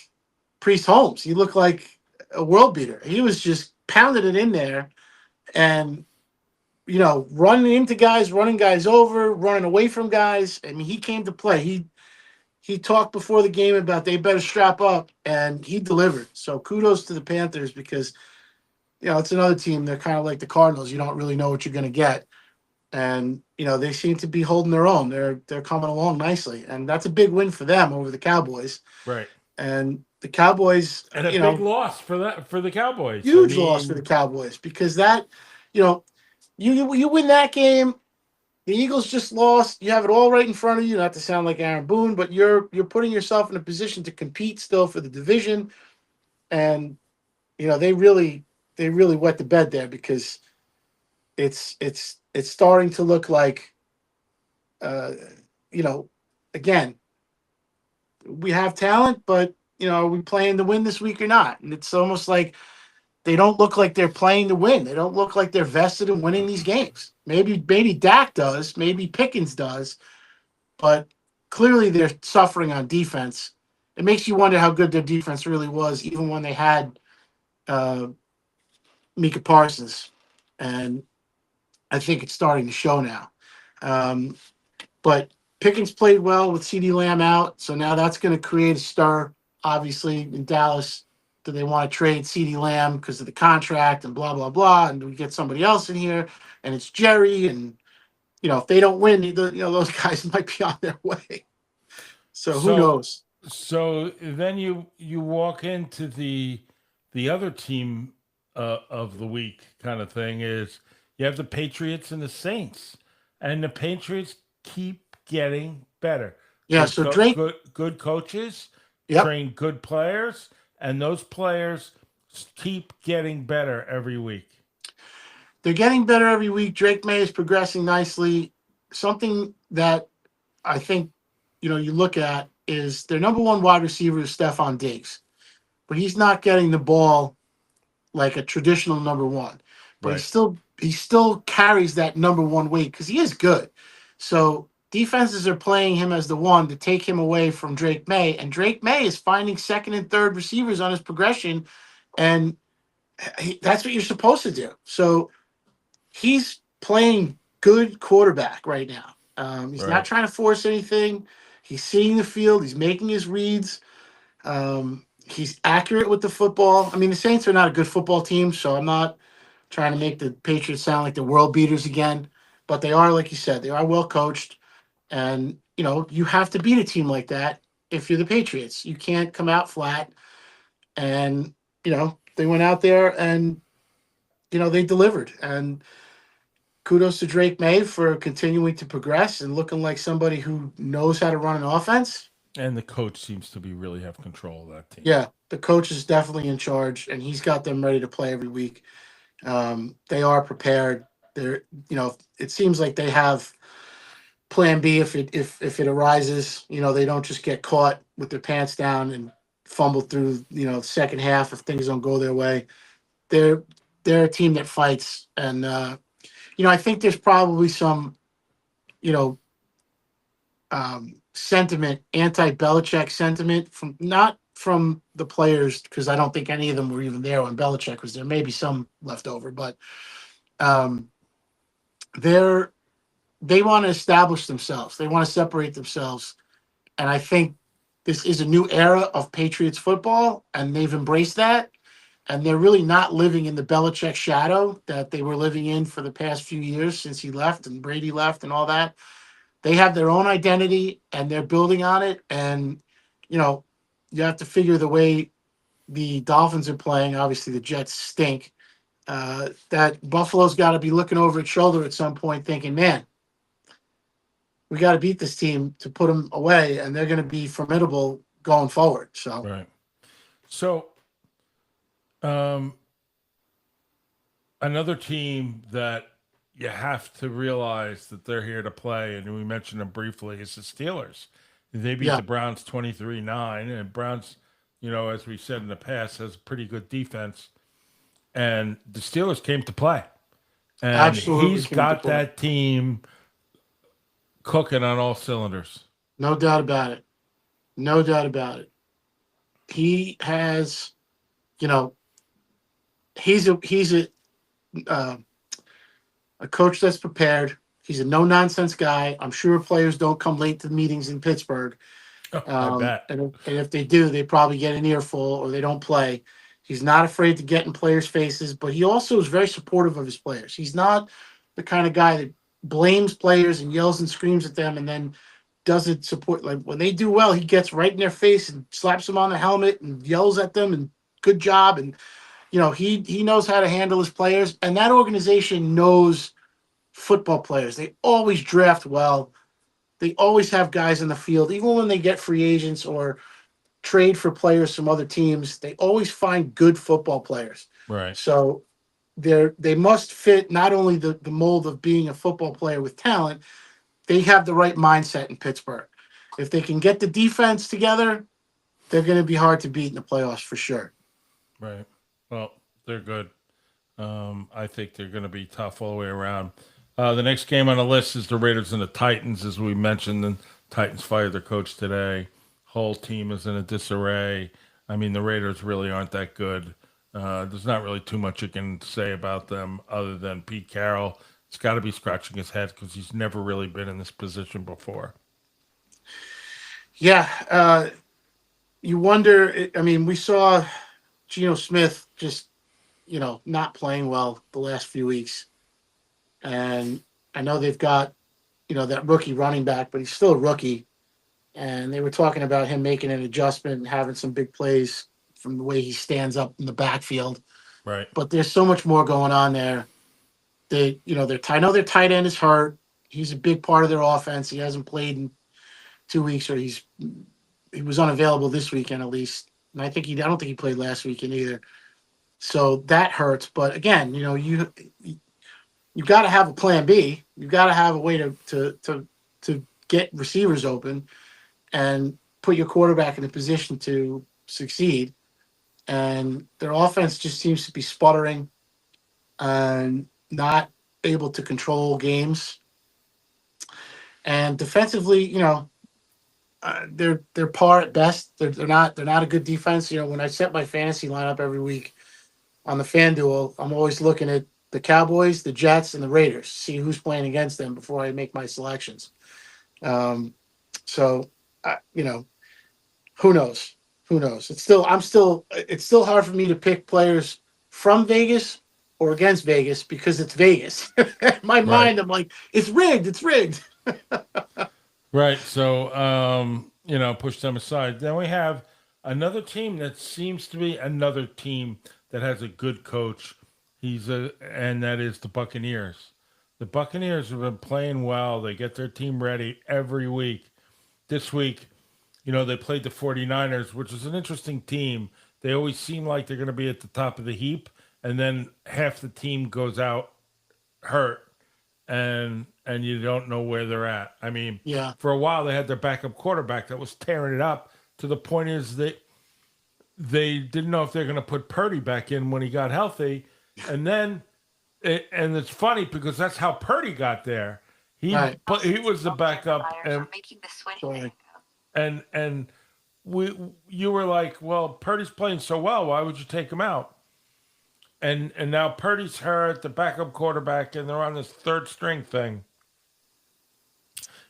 Priest Holmes. He looked like a world beater. He was just pounding it in there and running into guys, running guys over, running away from guys. I mean, he came to play. He talked before the game about they better strap up, and he delivered. So kudos to the Panthers because it's another team. They're kind of like the Cardinals. You don't really know what you're going to get, and they seem to be holding their own. They're coming along nicely, and that's a big win for them over the Cowboys. Right. And the Cowboys, And a big loss for the Cowboys. huge loss for the Cowboys because that, you win that game. The Eagles just lost. You have it all right in front of you. Not to sound like Aaron Boone, but you're putting yourself in a position to compete still for the division, and they really wet the bed there because it's starting to look like, uh, again, we have talent, but are we playing to win this week or not? And it's almost like they don't look like they're playing to win. They don't look like they're vested in winning these games. Maybe Dak does, maybe Pickens does, but clearly they're suffering on defense. It makes you wonder how good their defense really was, even when they had Micah Parsons, and I think it's starting to show now. But Pickens played well with CeeDee Lamb out, so now that's going to create a stir, obviously, in Dallas. Do they want to trade CeeDee Lamb because of the contract and blah, blah, blah, and do we get somebody else in here? And it's Jerry, and, if they don't win, those guys might be on their way. So who knows? So then you walk into the other team of the week kind of thing is you have the Patriots and the Saints, and the Patriots keep getting better. Yeah, so Drake, good coaches, yep, train good players, and those players keep getting better every week. They're getting better every week. Drake May is progressing nicely. Something that I think you look at is their number one wide receiver is Stephon Diggs, but he's not getting the ball like a traditional number one. But Right. he still carries that number one weight because he is good. So defenses are playing him as the one to take him away from Drake May, and Drake May is finding second and third receivers on his progression, and that's what you're supposed to do. So he's playing good quarterback right now. He's not trying to force anything. He's seeing the field. He's making his reads. He's accurate with the football. I mean, the Saints are not a good football team, so I'm not trying to make the Patriots sound like they're world beaters again. But they are, like you said, they are well coached. And, you have to beat a team like that if you're the Patriots. You can't come out flat. And, they went out there and, they delivered. And kudos to Drake May for continuing to progress and looking like somebody who knows how to run an offense. And the coach seems to be really have control of that team. Yeah, the coach is definitely in charge, and he's got them ready to play every week. They are prepared. They're, it seems like they have plan B if it arises. They don't just get caught with their pants down and fumble through, the second half if things don't go their way. They're a team that fights, and I think there's probably some, sentiment, anti-Belichick sentiment not from the players, because I don't think any of them were even there when Belichick was there. Maybe some left over, but um, they want to establish themselves. They want to separate themselves, and I think this is a new era of Patriots football, and they've embraced that. And they're really not living in the Belichick shadow that they were living in for the past few years since he left and Brady left and all that. They have their own identity and they're building on it. And, you have to figure the way the Dolphins are playing. Obviously, the Jets stink. That Buffalo's got to be looking over its shoulder at some point thinking, man, we got to beat this team to put them away. And they're going to be formidable going forward. So, right. So, another team that you have to realize that they're here to play, and we mentioned them briefly, is the Steelers. They beat the Browns 23-9, and Browns, as we said in the past, has a pretty good defense. and the Steelers came to play. And Absolutely he's came to got play. that team cooking on all cylinders. No doubt about it. No doubt about it. He has, you know, he's uh, a coach that's prepared. He's a no nonsense guy. I'm sure players don't come late to the meetings in Pittsburgh. I bet. And if they do, they probably get an earful or they don't play. He's not afraid to get in players' faces, but he also is very supportive of his players. He's not the kind of guy that blames players and yells and screams at them and then doesn't support. Like when they do well, he gets right in their face and slaps them on the helmet and yells at them and good job. And he knows how to handle his players, and that organization knows football players. They always draft well. They always have guys in the field, even when they get free agents or trade for players from other teams. They always find good football players. Right. So they must fit not only the mold of being a football player with talent, they have the right mindset in Pittsburgh. If they can get the defense together, they're going to be hard to beat in the playoffs for sure. Right. Well, they're good. I think they're going to be tough all the way around. The next game on the list is the Raiders and the Titans, as we mentioned. The Titans fired their coach today. Whole team is in a disarray. I mean, the Raiders really aren't that good. There's not really too much you can say about them other than Pete Carroll. He's got to be scratching his head because he's never really been in this position before. Yeah. You wonder, I mean, we saw Geno Smith just, not playing well the last few weeks. And I know they've got, that rookie running back, but he's still a rookie. And they were talking about him making an adjustment and having some big plays from the way he stands up in the backfield. Right. But there's so much more going on there. I know their tight end is hurt. He's a big part of their offense. He hasn't played in 2 weeks, or he was unavailable this weekend at least. And I don't think he played last weekend either. So that hurts. But again, you got to have a plan B. You got to have a way to get receivers open and put your quarterback in a position to succeed. And their offense just seems to be sputtering and not able to control games. And defensively, they're par at best. They're not a good defense. When I set my fantasy lineup every week on the FanDuel, I'm always looking at the Cowboys, the Jets, and the Raiders, see who's playing against them before I make my selections. So who knows? Who knows? It's still hard for me to pick players from Vegas or against Vegas because it's Vegas. In my mind, I'm like, it's rigged. It's rigged. Right. So, push them aside. Then we have another team that seems to be another team that has a good coach. And that is the Buccaneers. The Buccaneers have been playing well. They get their team ready every week. This week, they played the 49ers, which is an interesting team. They always seem like they're going to be at the top of the heap, and then half the team goes out hurt, and you don't know where they're at. I mean, yeah. For a while they had their backup quarterback that was tearing it up, to the point is that they didn't know if they're going to put Purdy back in when he got healthy. And then, and it's funny because that's how Purdy got there. He was the backup, and you were like, well, Purdy's playing so well, why would you take him out? And now Purdy's hurt, the backup quarterback, and they're on this third string thing.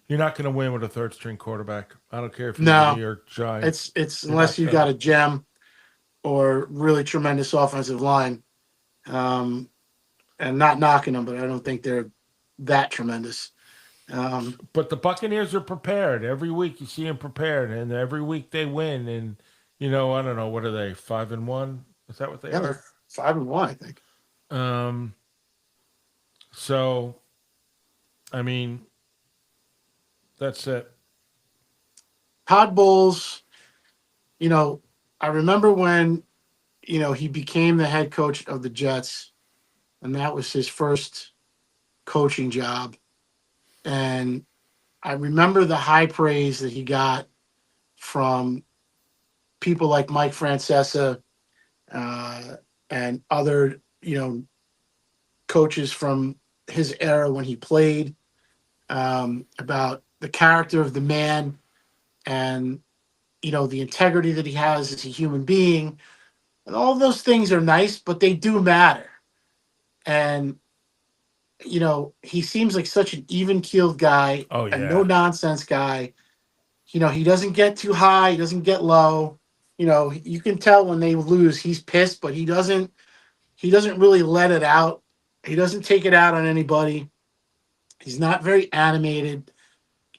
You're not going to win with a third string quarterback. I don't care if you're the New York Giants. It's unless you got a gem or really tremendous offensive line. And not knocking them, but I don't think they're that tremendous. But the Buccaneers are prepared. Every week you see them prepared, and every week they win. And, I don't know, what are they, 5-1? Is that what they are? 5-1, I think. So, I mean, that's it. Todd Bowles, I remember when, he became the head coach of the Jets, and that was his first coaching job. And I remember the high praise that he got from people like Mike Francesa and other coaches from his era when he played, about the character of the man and, the integrity that he has as a human being. And all those things are nice, but they do matter. And, he seems like such an even keeled guy, Oh a no yeah. nonsense guy. He doesn't get too high, he doesn't get low. You can tell when they lose, he's pissed, but he doesn't really let it out. He doesn't take it out on anybody. He's not very animated.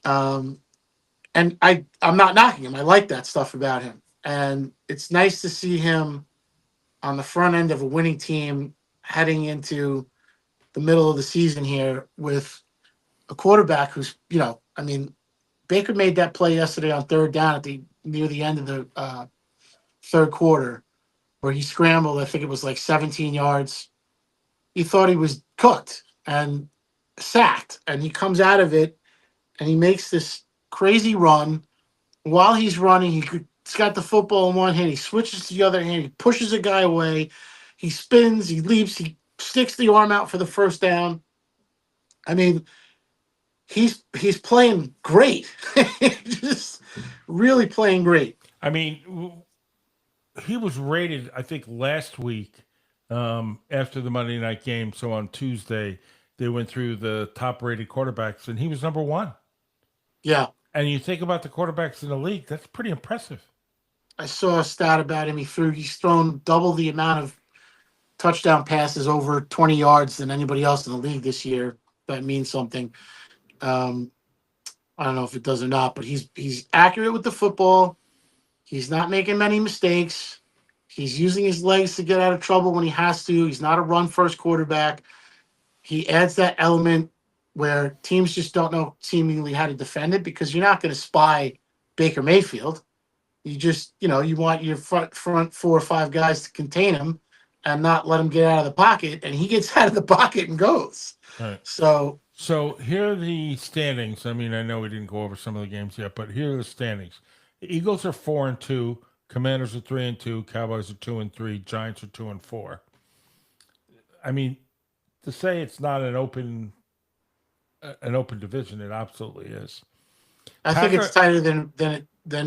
Um, and I'm not knocking him. I like that stuff about him. And it's nice to see him on the front end of a winning team heading into the middle of the season here with a quarterback who's, I mean, Baker made that play yesterday on third down near the end of the third quarter where he scrambled. I think it was like 17 yards. He thought he was cooked and sacked, and he comes out of it and he makes this crazy run. While he's running, he's got the football in one hand. He switches to the other hand. He pushes a guy away. He spins. He leaps. He sticks the arm out for the first down. I mean, he's playing great. Just really playing great. I mean, he was rated, I think, last week after the Monday night game. So on Tuesday, they went through the top-rated quarterbacks, and he was number one. Yeah. And you think about the quarterbacks in the league, that's pretty impressive. I saw a stat about him. He's thrown double the amount of touchdown passes over 20 yards than anybody else in the league this year. That means something. I don't know if it does or not, but he's accurate with the football. He's not making many mistakes. He's using his legs to get out of trouble when he has to. He's not a run-first quarterback. He adds that element where teams just don't know seemingly how to defend it, because you're not going to spy Baker Mayfield. You just, you want your front 4 or 5 guys to contain him and not let him get out of the pocket, and he gets out of the pocket and goes. Right. So here are the standings. I mean, I know we didn't go over some of the games yet, but here are the standings. The Eagles are 4-2, Commanders are 3-2, Cowboys are 2-3, Giants are 2-4. I mean, to say it's not an open division, it absolutely is. I think it's tighter than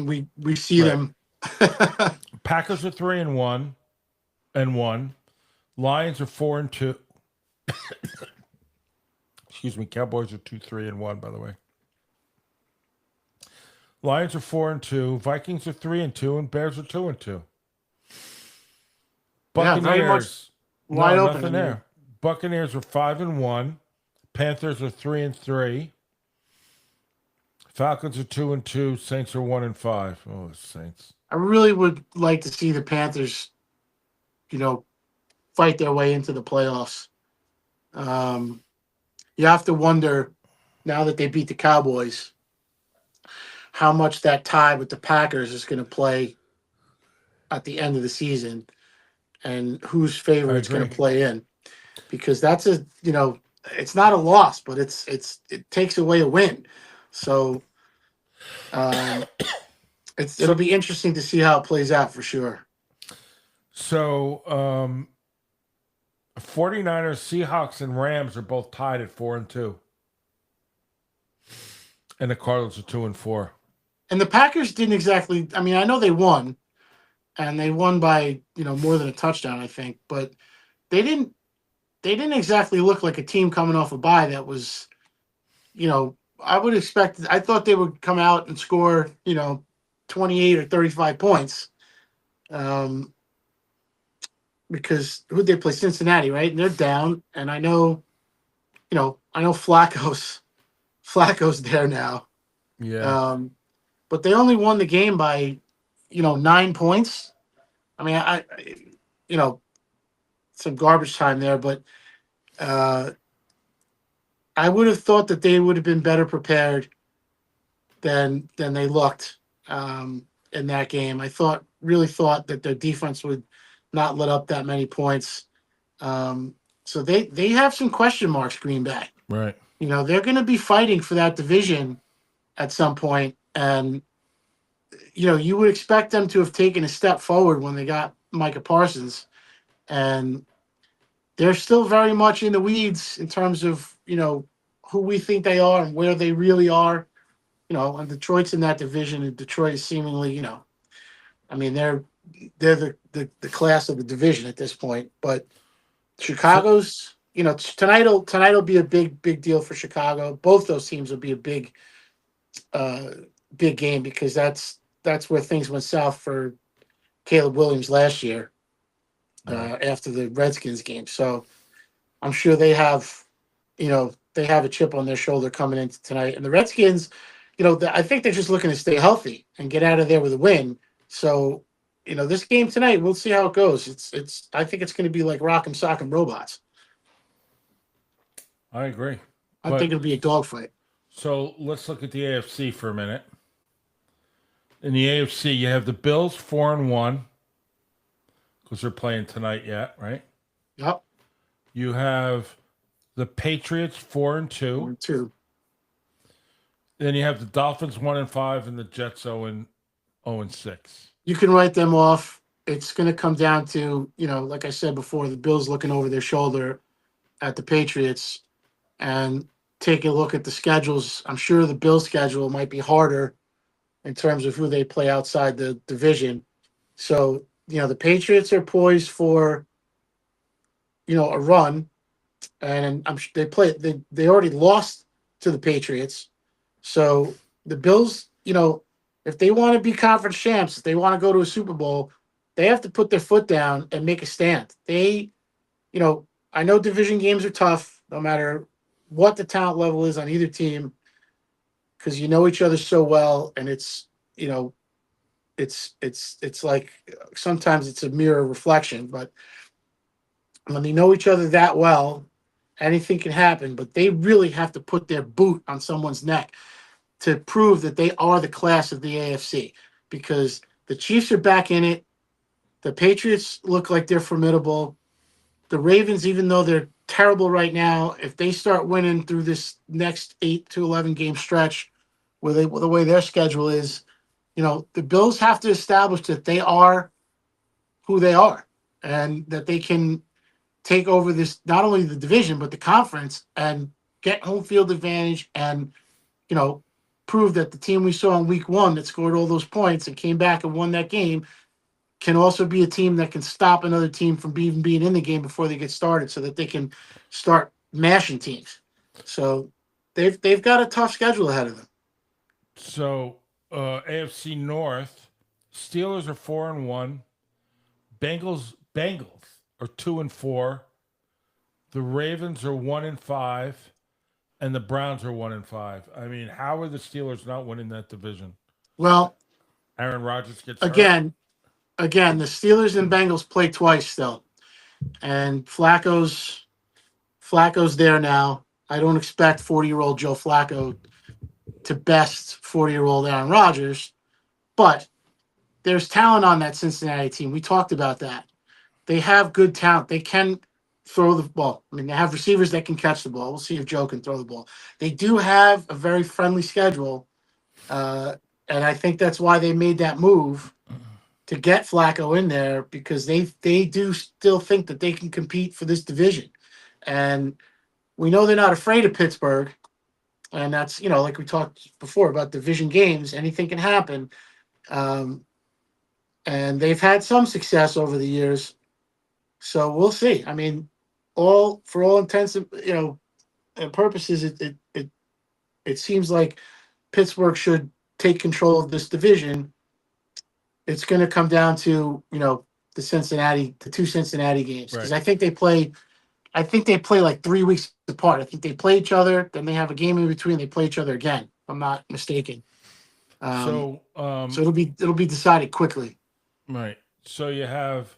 we see them. Packers are 3-1 and 1. Lions are 4-2. Excuse me. Cowboys are 2-3-1. By the way, Lions are 4-2. Vikings are 3-2, and Bears are 2-2. Buccaneers, very much wide open nothing there. Buccaneers are 5-1. Panthers are 3-3. Falcons are 2-2. Saints are 1-5. Oh, the Saints! I really would like to see the Panthers, fight their way into the playoffs. You have to wonder, now that they beat the Cowboys, how much that tie with the Packers is going to play at the end of the season, and whose favor it's going to play in, because that's it's not a loss, but it takes away a win. So it'll be interesting to see how it plays out for sure. So 49ers, Seahawks, and Rams are both tied at 4-2. And the Cardinals are 2-4. And the Packers didn't exactly, I mean, I know they won, and they won by, more than a touchdown, I think, but they didn't exactly look like a team coming off a bye that was, I thought they would come out and score, 28 or 35 points. Because who'd they play? Cincinnati, right? And they're down. And I know Flacco's there now. Yeah. But they only won the game by, 9 points. I mean, some garbage time there, but I would have thought that they would have been better prepared than they looked in that game. I really thought that their defense would not let up that many points. So they have some question marks, Green Bay. Right. They're going to be fighting for that division at some point, and you would expect them to have taken a step forward when they got Micah Parsons, and they're still very much in the weeds in terms of, who we think they are and where they really are. And Detroit's in that division, and Detroit is seemingly, I mean, they're the class of the division at this point. But So Chicago's, tonight will be a big deal for Chicago. Both those teams will be a uh big game, because that's where things went south for Caleb Williams last year, right. after the Redskins game. So I'm sure they have a chip on their shoulder coming into tonight. And the Redskins, I think they're just looking to stay healthy and get out of there with a win. So, this game tonight, we'll see how it goes. I think it's going to be like Rock'em Sock'em Robots. I agree. I think But it'll be a dogfight. so let's look at the AFC for a minute. In the AFC, you have the Bills 4-1 because they're playing tonight yet, right? Yep. You have the Patriots 4-2. 1-2. Then you have the Dolphins 1-5 and the Jets 0-6. You can write them off. It's going to come down to, like I said before, the Bills looking over their shoulder at the Patriots and take a look at the schedules. I'm sure the Bills' schedule might be harder in terms of who they play outside the division. So, the Patriots are poised for, a run, and I'm sure they already lost to the Patriots. So the Bills, if they want to be conference champs, if they want to go to a Super Bowl, they have to put their foot down and make a stand. I know division games are tough, no matter what the talent level is on either team, because you know each other so well, and it's like sometimes it's a mirror reflection, but when they know each other that well, anything can happen. But they really have to put their boot on someone's neck to prove that they are the class of the AFC, because the Chiefs are back in it. The Patriots look like they're formidable. The Ravens, even though they're terrible right now, if they start winning through this next 8 to 11 game stretch, the way their schedule is, the Bills have to establish that they are who they are, and that they can take over this, not only the division but the conference, and get home field advantage, and you know prove that the team we saw in week one that scored all those points and came back and won that game can also be a team that can stop another team from even being in the game before they get started, so that they can start mashing teams. So they've got a tough schedule ahead of them. So AFC North, Steelers are 4-1. Bengals are 2-4. The Ravens are 1-5, and the Browns are 1-5. I mean, how are the Steelers not winning that division? Well, Aaron Rodgers gets hurt. Again, the Steelers and Bengals play twice still, and Flacco's there now. I don't expect 40-year-old Joe Flacco to best 40-year-old Aaron Rodgers, but there's talent on that Cincinnati team. We talked about that. They have good talent. They can throw the ball. I mean, they have receivers that can catch the ball. We'll see if Joe can throw the ball. They do have a very friendly schedule, and I think that's why they made that move to get Flacco in there, because they do still think that they can compete for this division. And we know they're not afraid of Pittsburgh. And that's, like we talked before about division games, anything can happen. And they've had some success over the years. So we'll see. I mean, for all intents and purposes, it seems like Pittsburgh should take control of this division. It's going to come down to, the two Cincinnati games, because Right. I think they play like 3 weeks apart. I think they play each other, then they have a game in between. They play each other again, if I'm not mistaken. So So it'll be decided quickly. right. So you have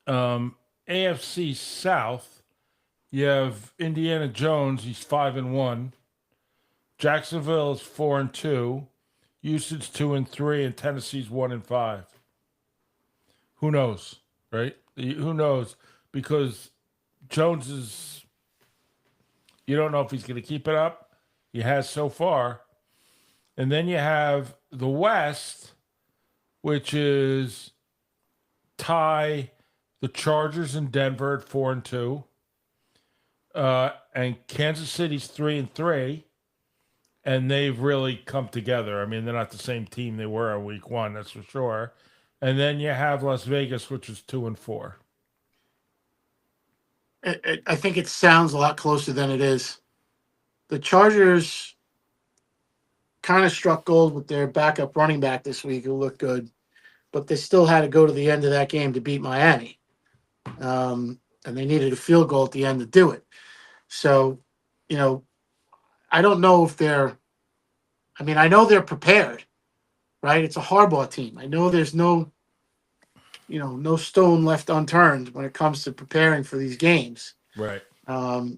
AFC South. You have Indiana Jones. He's 5-1. Jacksonville is 4-2. Houston's 2-3, and Tennessee's 1-5. Who knows, right? Who knows? Because Jones is, you don't know if he's going to keep it up. He has so far. And then you have the West, which is the the Chargers and Denver at 4-2, and Kansas City's 3-3, and they've really come together. I mean, they're not the same team they were in week one, that's for sure. And then you have Las Vegas, which is 2-4. I think it sounds a lot closer than it is. The Chargers kind of struck gold with their backup running back this week, who looked good, but they still had to go to the end of that game to beat Miami. And they needed a field goal at the end to do it. So, I don't know if I know they're prepared, right? It's a Harbaugh team. I know there's no stone left unturned when it comes to preparing for these games. Right. But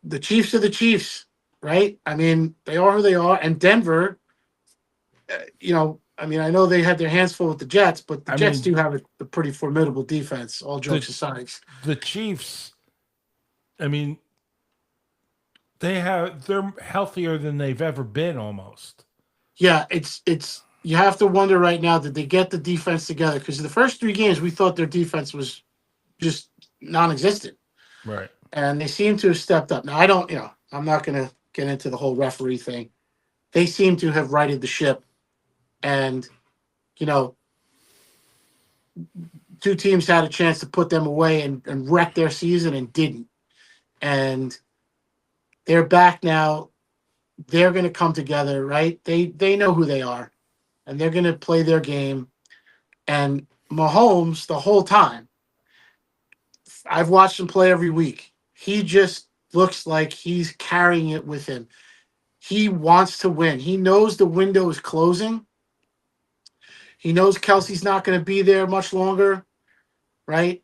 the Chiefs are the Chiefs, right? I mean, they are who they are. And Denver, I know they had their hands full with the Jets, but the Jets do have a pretty formidable defense, all jokes aside. The Chiefs, they're healthier than they've ever been almost. Yeah, it's you have to wonder right now, did they get the defense together? Because the first 3 games, we thought their defense was just non-existent. Right. And they seem to have stepped up. Now, I'm not going to get into the whole referee thing. They seem to have righted the ship. And, 2 teams had a chance to put them away and wreck their season and didn't. And they're back now. They're going to come together, right? They know who they are, and they're going to play their game. And Mahomes, the whole time, I've watched him play every week. He just looks like he's carrying it with him. He wants to win. He knows the window is closing. He knows Kelsey's not going to be there much longer, right?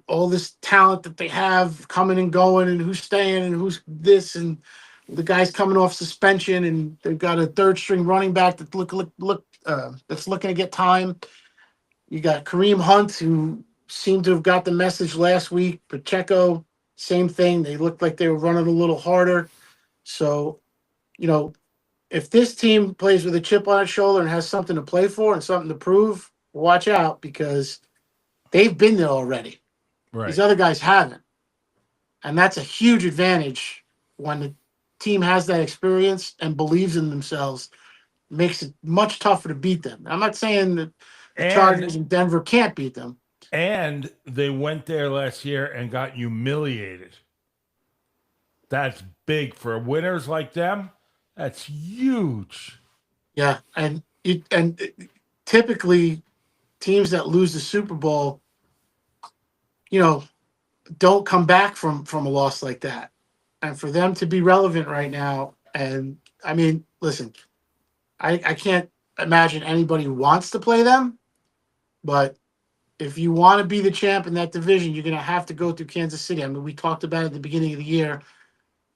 All this talent that they have coming and going, and who's staying and who's this, and the guy's coming off suspension, and they've got a third string running back that that's looking to get time. You got Kareem Hunt, who seemed to have got the message last week. Pacheco, same thing. They looked like they were running a little harder. So, if this team plays with a chip on its shoulder and has something to play for and something to prove, watch out, because they've been there already. Right. These other guys haven't. And that's a huge advantage when the team has that experience and believes in themselves. It makes it much tougher to beat them. I'm not saying that the Chargers and Denver can't beat them. And they went there last year and got humiliated. That's big for winners like them. That's huge. Yeah, and typically teams that lose the Super Bowl, don't come back from a loss like that. And for them to be relevant right now, and listen, I can't imagine anybody wants to play them, but if you want to be the champ in that division, you're going to have to go through Kansas City. We talked about at the beginning of the year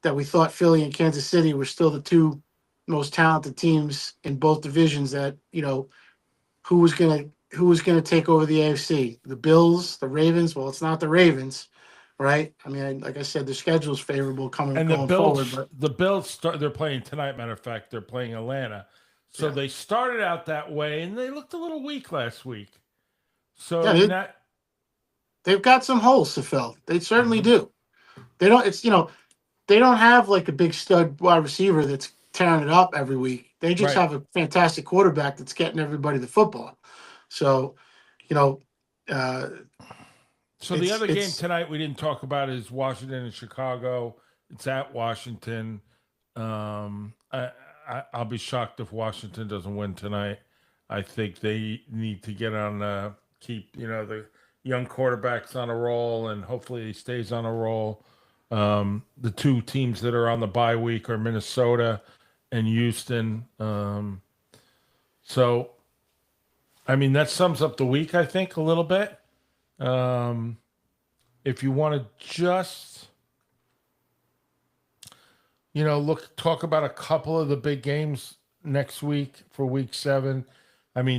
that we thought Philly and Kansas City were still the 2 most talented teams in both divisions. That who was going to take over the AFC? The Bills, the Ravens. Well, it's not the Ravens, right? Like I said, the schedule's favorable going forward. But the Bills they're playing tonight. Matter of fact, they're playing Atlanta. So They started out that way, and they looked a little weak last week. So they've got some holes to fill. They certainly do. They don't. They don't have like a big stud wide receiver that's tearing it up every week. They just have a fantastic quarterback that's getting everybody the football. So, so the other game tonight we didn't talk about is Washington and Chicago. It's at Washington. I'll be shocked if Washington doesn't win tonight. I think they need to get on keep the young quarterbacks on a roll, and hopefully he stays on a roll. The 2 teams that are on the bye week are Minnesota and Houston. So, that sums up the week, I think, a little bit. If you want to just, talk about a couple of the big games next week for week 7.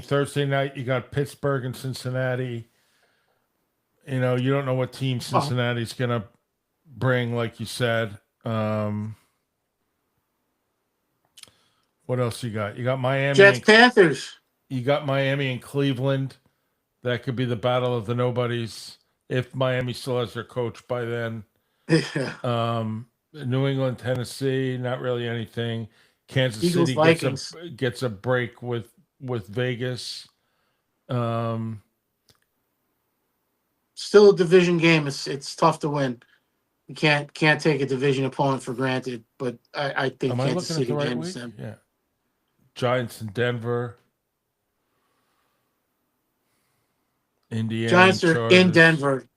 Thursday night, you got Pittsburgh and Cincinnati. You don't know what team Cincinnati's going to bring, like you said. What else you got? You got Miami. Jets, Panthers. You got Miami and Cleveland. That could be the battle of the nobodies if Miami still has their coach by then. Yeah. New England, Tennessee, not really anything. Kansas Eagles, City Vikings. gets a break with Vegas. Um, Still a division game. It's tough to win. You can't take a division opponent for granted. But I think am I Kansas looking at City the right gains week? them. Yeah. Giants in Denver, Indiana and Giants are in Chargers. Denver,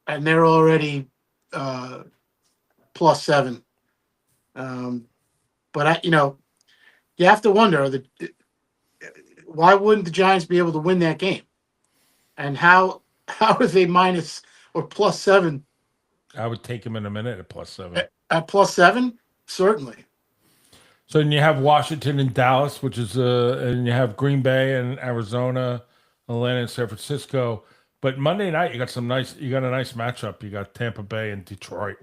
and they're already +7. But you have to wonder why wouldn't the Giants be able to win that game? And how are they minus or +7 I would take him in a minute at +7. at +7? Certainly. So then you have Washington and Dallas, which is and you have Green Bay and Arizona, Atlanta and San Francisco. But Monday night you got a nice matchup. You got Tampa Bay and Detroit.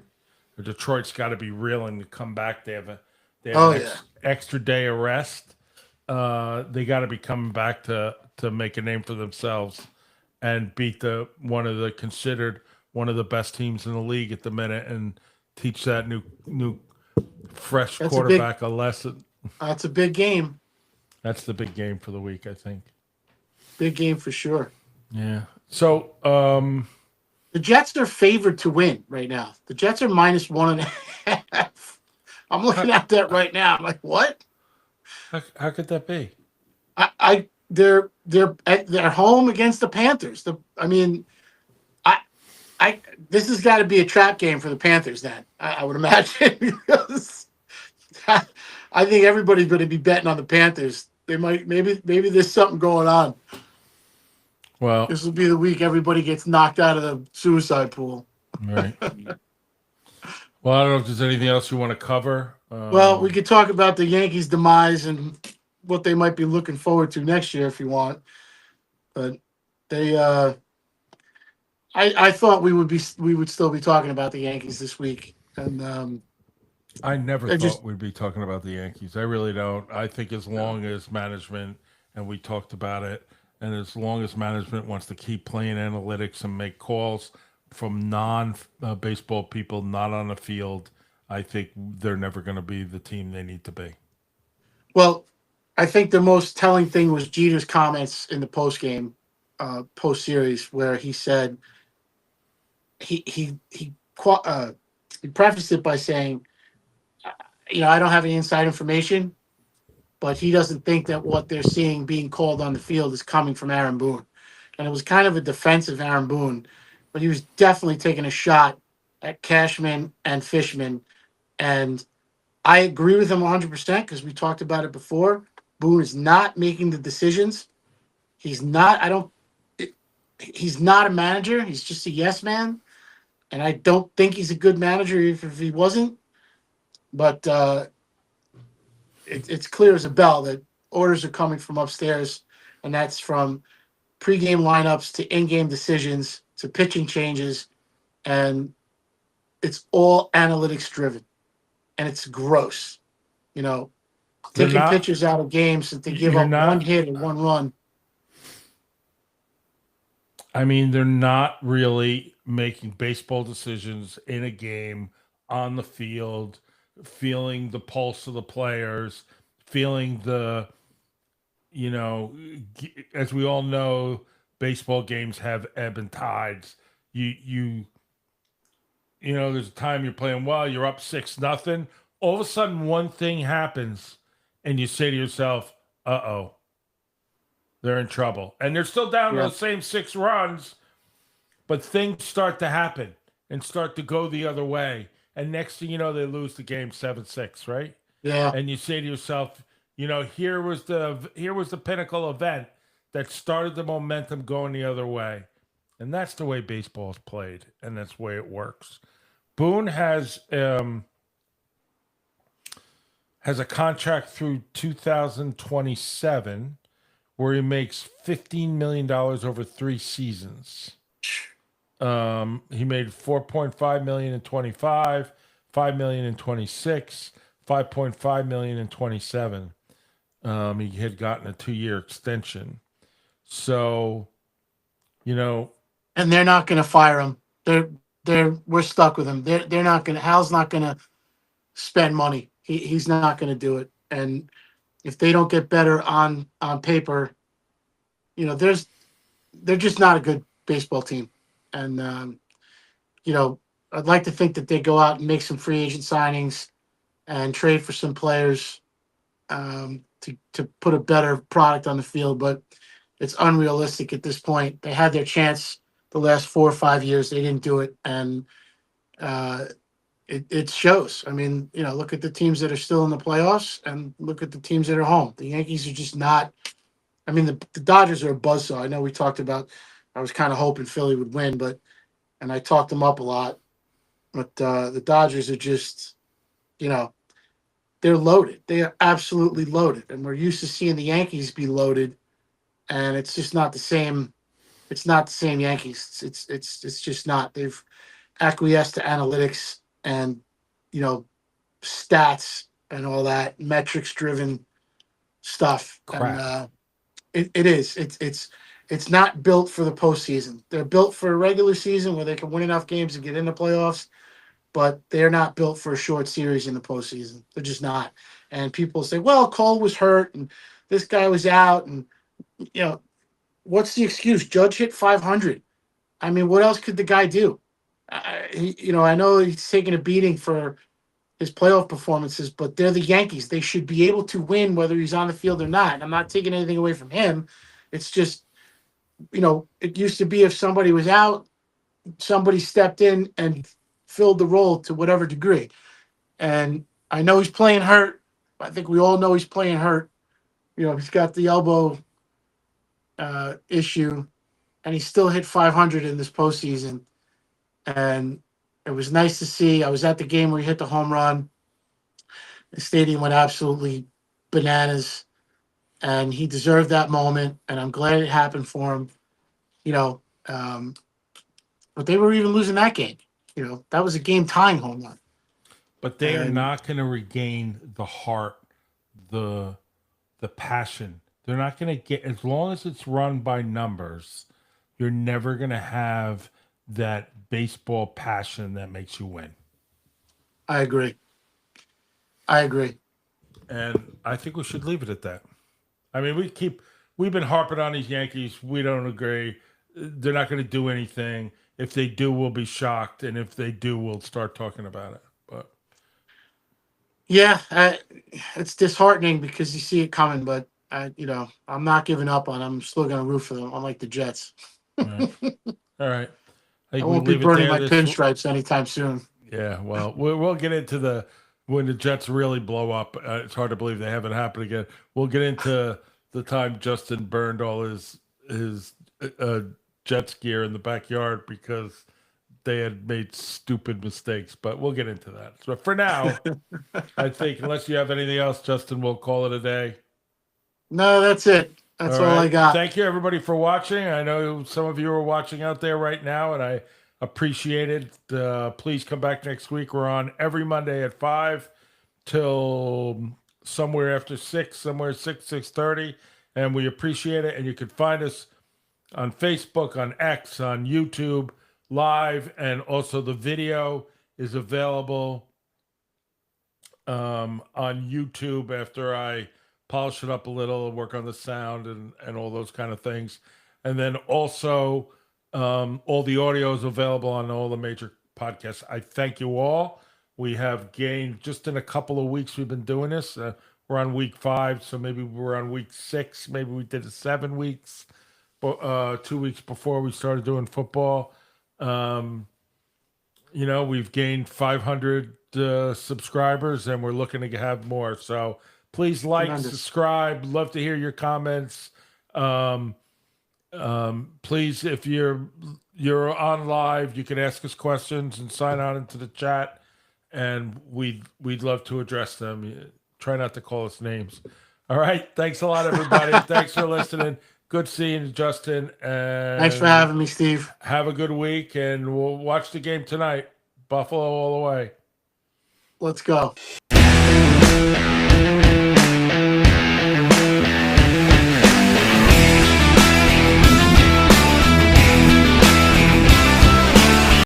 Detroit's got to be reeling to come back. They have Oh an yeah. extra day of rest. They got to be coming back to make a name for themselves and beat one of the best teams in the league at the minute and teach that new fresh That's quarterback a lesson. a big game. That's the big game for the week, I think. Big game for sure. Yeah. So, The Jets are favored to win right now. The Jets are -1.5. I'm looking at that right now. I'm like, what? how could that be? They're at home against the Panthers. This has got to be a trap game for the Panthers. Then I would imagine because I think everybody's going to be betting on the Panthers. They might maybe there's something going on. Well, This will be the week everybody gets knocked out of the suicide pool. right. Well, I don't know if there's anything else you want to cover. Well, we could talk about the Yankees' demise and what they might be looking forward to next year if you want. But they, I thought we would still be talking about the Yankees this week, and I never they're thought just we'd be talking about the Yankees. I really don't. I think as long as management, and we talked about it, and as long as management wants to keep playing analytics and make calls from non-baseball people not on the field, I think they're never going to be the team they need to be. well. I think the most telling thing was Jeter's comments in the post series, where he said he prefaced it by saying, I don't have any inside information, but he doesn't think that what they're seeing being called on the field is coming from Aaron Boone. And it was kind of a defensive Aaron Boone, but he was definitely taking a shot at Cashman and Fishman. And I agree with him 100% because we talked about it before. Boone is not making the decisions. He's not, he's not a manager. He's just a yes man. And I don't think he's a good manager if he wasn't. But it's clear as a bell that orders are coming from upstairs, and that's from pregame lineups to in-game decisions to pitching changes, and it's all analytics driven, and it's gross. Taking pitchers out of games that they give up one hit and one run. I mean, they're not really making baseball decisions in a game on the field, feeling the pulse of the players, feeling as we all know, baseball games have ebb and tides. There's a time you're playing well, you're up 6-0. All of a sudden, one thing happens, and you say to yourself, "Uh-oh, they're in trouble." And they're still down those same 6 runs, but things start to happen and start to go the other way. And next thing you know, they lose the game 7-6, right? Yeah. And you say to yourself, here was the pinnacle event that started the momentum going the other way. And that's the way baseball is played, and that's the way it works. Boone has a contract through 2027 where he makes $15 million over 3 seasons. He made $4.5 million in 25, $5 million in 26, $5.5 million in 27. He had gotten a 2-year extension. So, and they're not going to fire him. We're stuck with him. They're not going to. Hal's not going to spend money. He's not going to do it. And if they don't get better on paper, they're just not a good baseball team. And I'd like to think that they go out and make some free agent signings and trade for some players to put a better product on the field, but it's unrealistic at this point. They had their chance the last 4 or 5 years. They didn't do it, and it shows. I mean, look at the teams that are still in the playoffs and look at the teams that are home. The Yankees are just not. I mean, the Dodgers are a buzzsaw. I know we talked about. I was kind of hoping Philly would win, and I talked them up a lot. But the Dodgers are just, they're loaded. They are absolutely loaded, and we're used to seeing the Yankees be loaded, and it's just not the same. It's not the same Yankees. It's just not. They've acquiesced to analytics and stats and all that metrics driven stuff. crap. And it is. It's not built for the postseason. They're built for a regular season where they can win enough games and get into playoffs, but they're not built for a short series in the postseason. They're just not. And people say, well, Cole was hurt and this guy was out. And, what's the excuse? Judge hit 500. I mean, what else could the guy do? I know he's taking a beating for his playoff performances, but they're the Yankees. They should be able to win whether he's on the field or not. I'm not taking anything away from him. It's just, it used to be if somebody was out, somebody stepped in and filled the role to whatever degree. And I know he's playing hurt. I think we all know he's playing hurt. He's got the elbow issue, and he still hit 500 in this postseason. And it was nice to see. I was at the game where he hit the home run. The stadium went absolutely bananas, and he deserved that moment. And I'm glad it happened for him. But they were even losing that game. That was a game-tying home run. But they are not going to regain the heart, the passion. They're not going to get, as long as it's run by numbers, you're never going to have that baseball passion that makes you win. I agree. And I think we should leave it at that. I mean, we've been harping on these Yankees. We don't agree. They're not going to do anything. If they do, we'll be shocked. And if they do, we'll start talking about it. But yeah, it's disheartening because you see it coming, but I'm not giving up on them. I'm still going to root for them. I'm like the Jets. All right. I won't be burning my pinstripes anytime soon. Yeah, well, we'll get into when the Jets really blow up. It's hard to believe they haven't happened again. We'll get into the time Justin burned all his Jets gear in the backyard because they had made stupid mistakes. But we'll get into that. So for now, I think unless you have anything else, Justin, we'll call it a day. No, that's it. That's all I got. Thank you, everybody, for watching. I know some of you are watching out there right now, and I appreciate it. Please come back next week. We're on every Monday at 5 till somewhere after 6, somewhere 6:30, and we appreciate it. And you can find us on Facebook, on X, on YouTube live, and also the video is available on YouTube after I polish it up a little, work on the sound and all those kind of things. And then also all the audio is available on all the major podcasts. I thank you all. We have gained just in a couple of weeks. We've been doing this. We're on week 5, so maybe we're on week 6. Maybe we did it 7 weeks, 2 weeks before we started doing football. We've gained 500 subscribers, and we're looking to have more. So please subscribe. Love to hear your comments. Please, if you're on live, you can ask us questions and sign on into the chat, and we'd love to address them. Try not to call us names. All right. Thanks a lot, everybody. Thanks for listening. Good seeing you, Justin. And thanks for having me, Steve. Have a good week, and we'll watch the game tonight. Buffalo all the way. Let's go.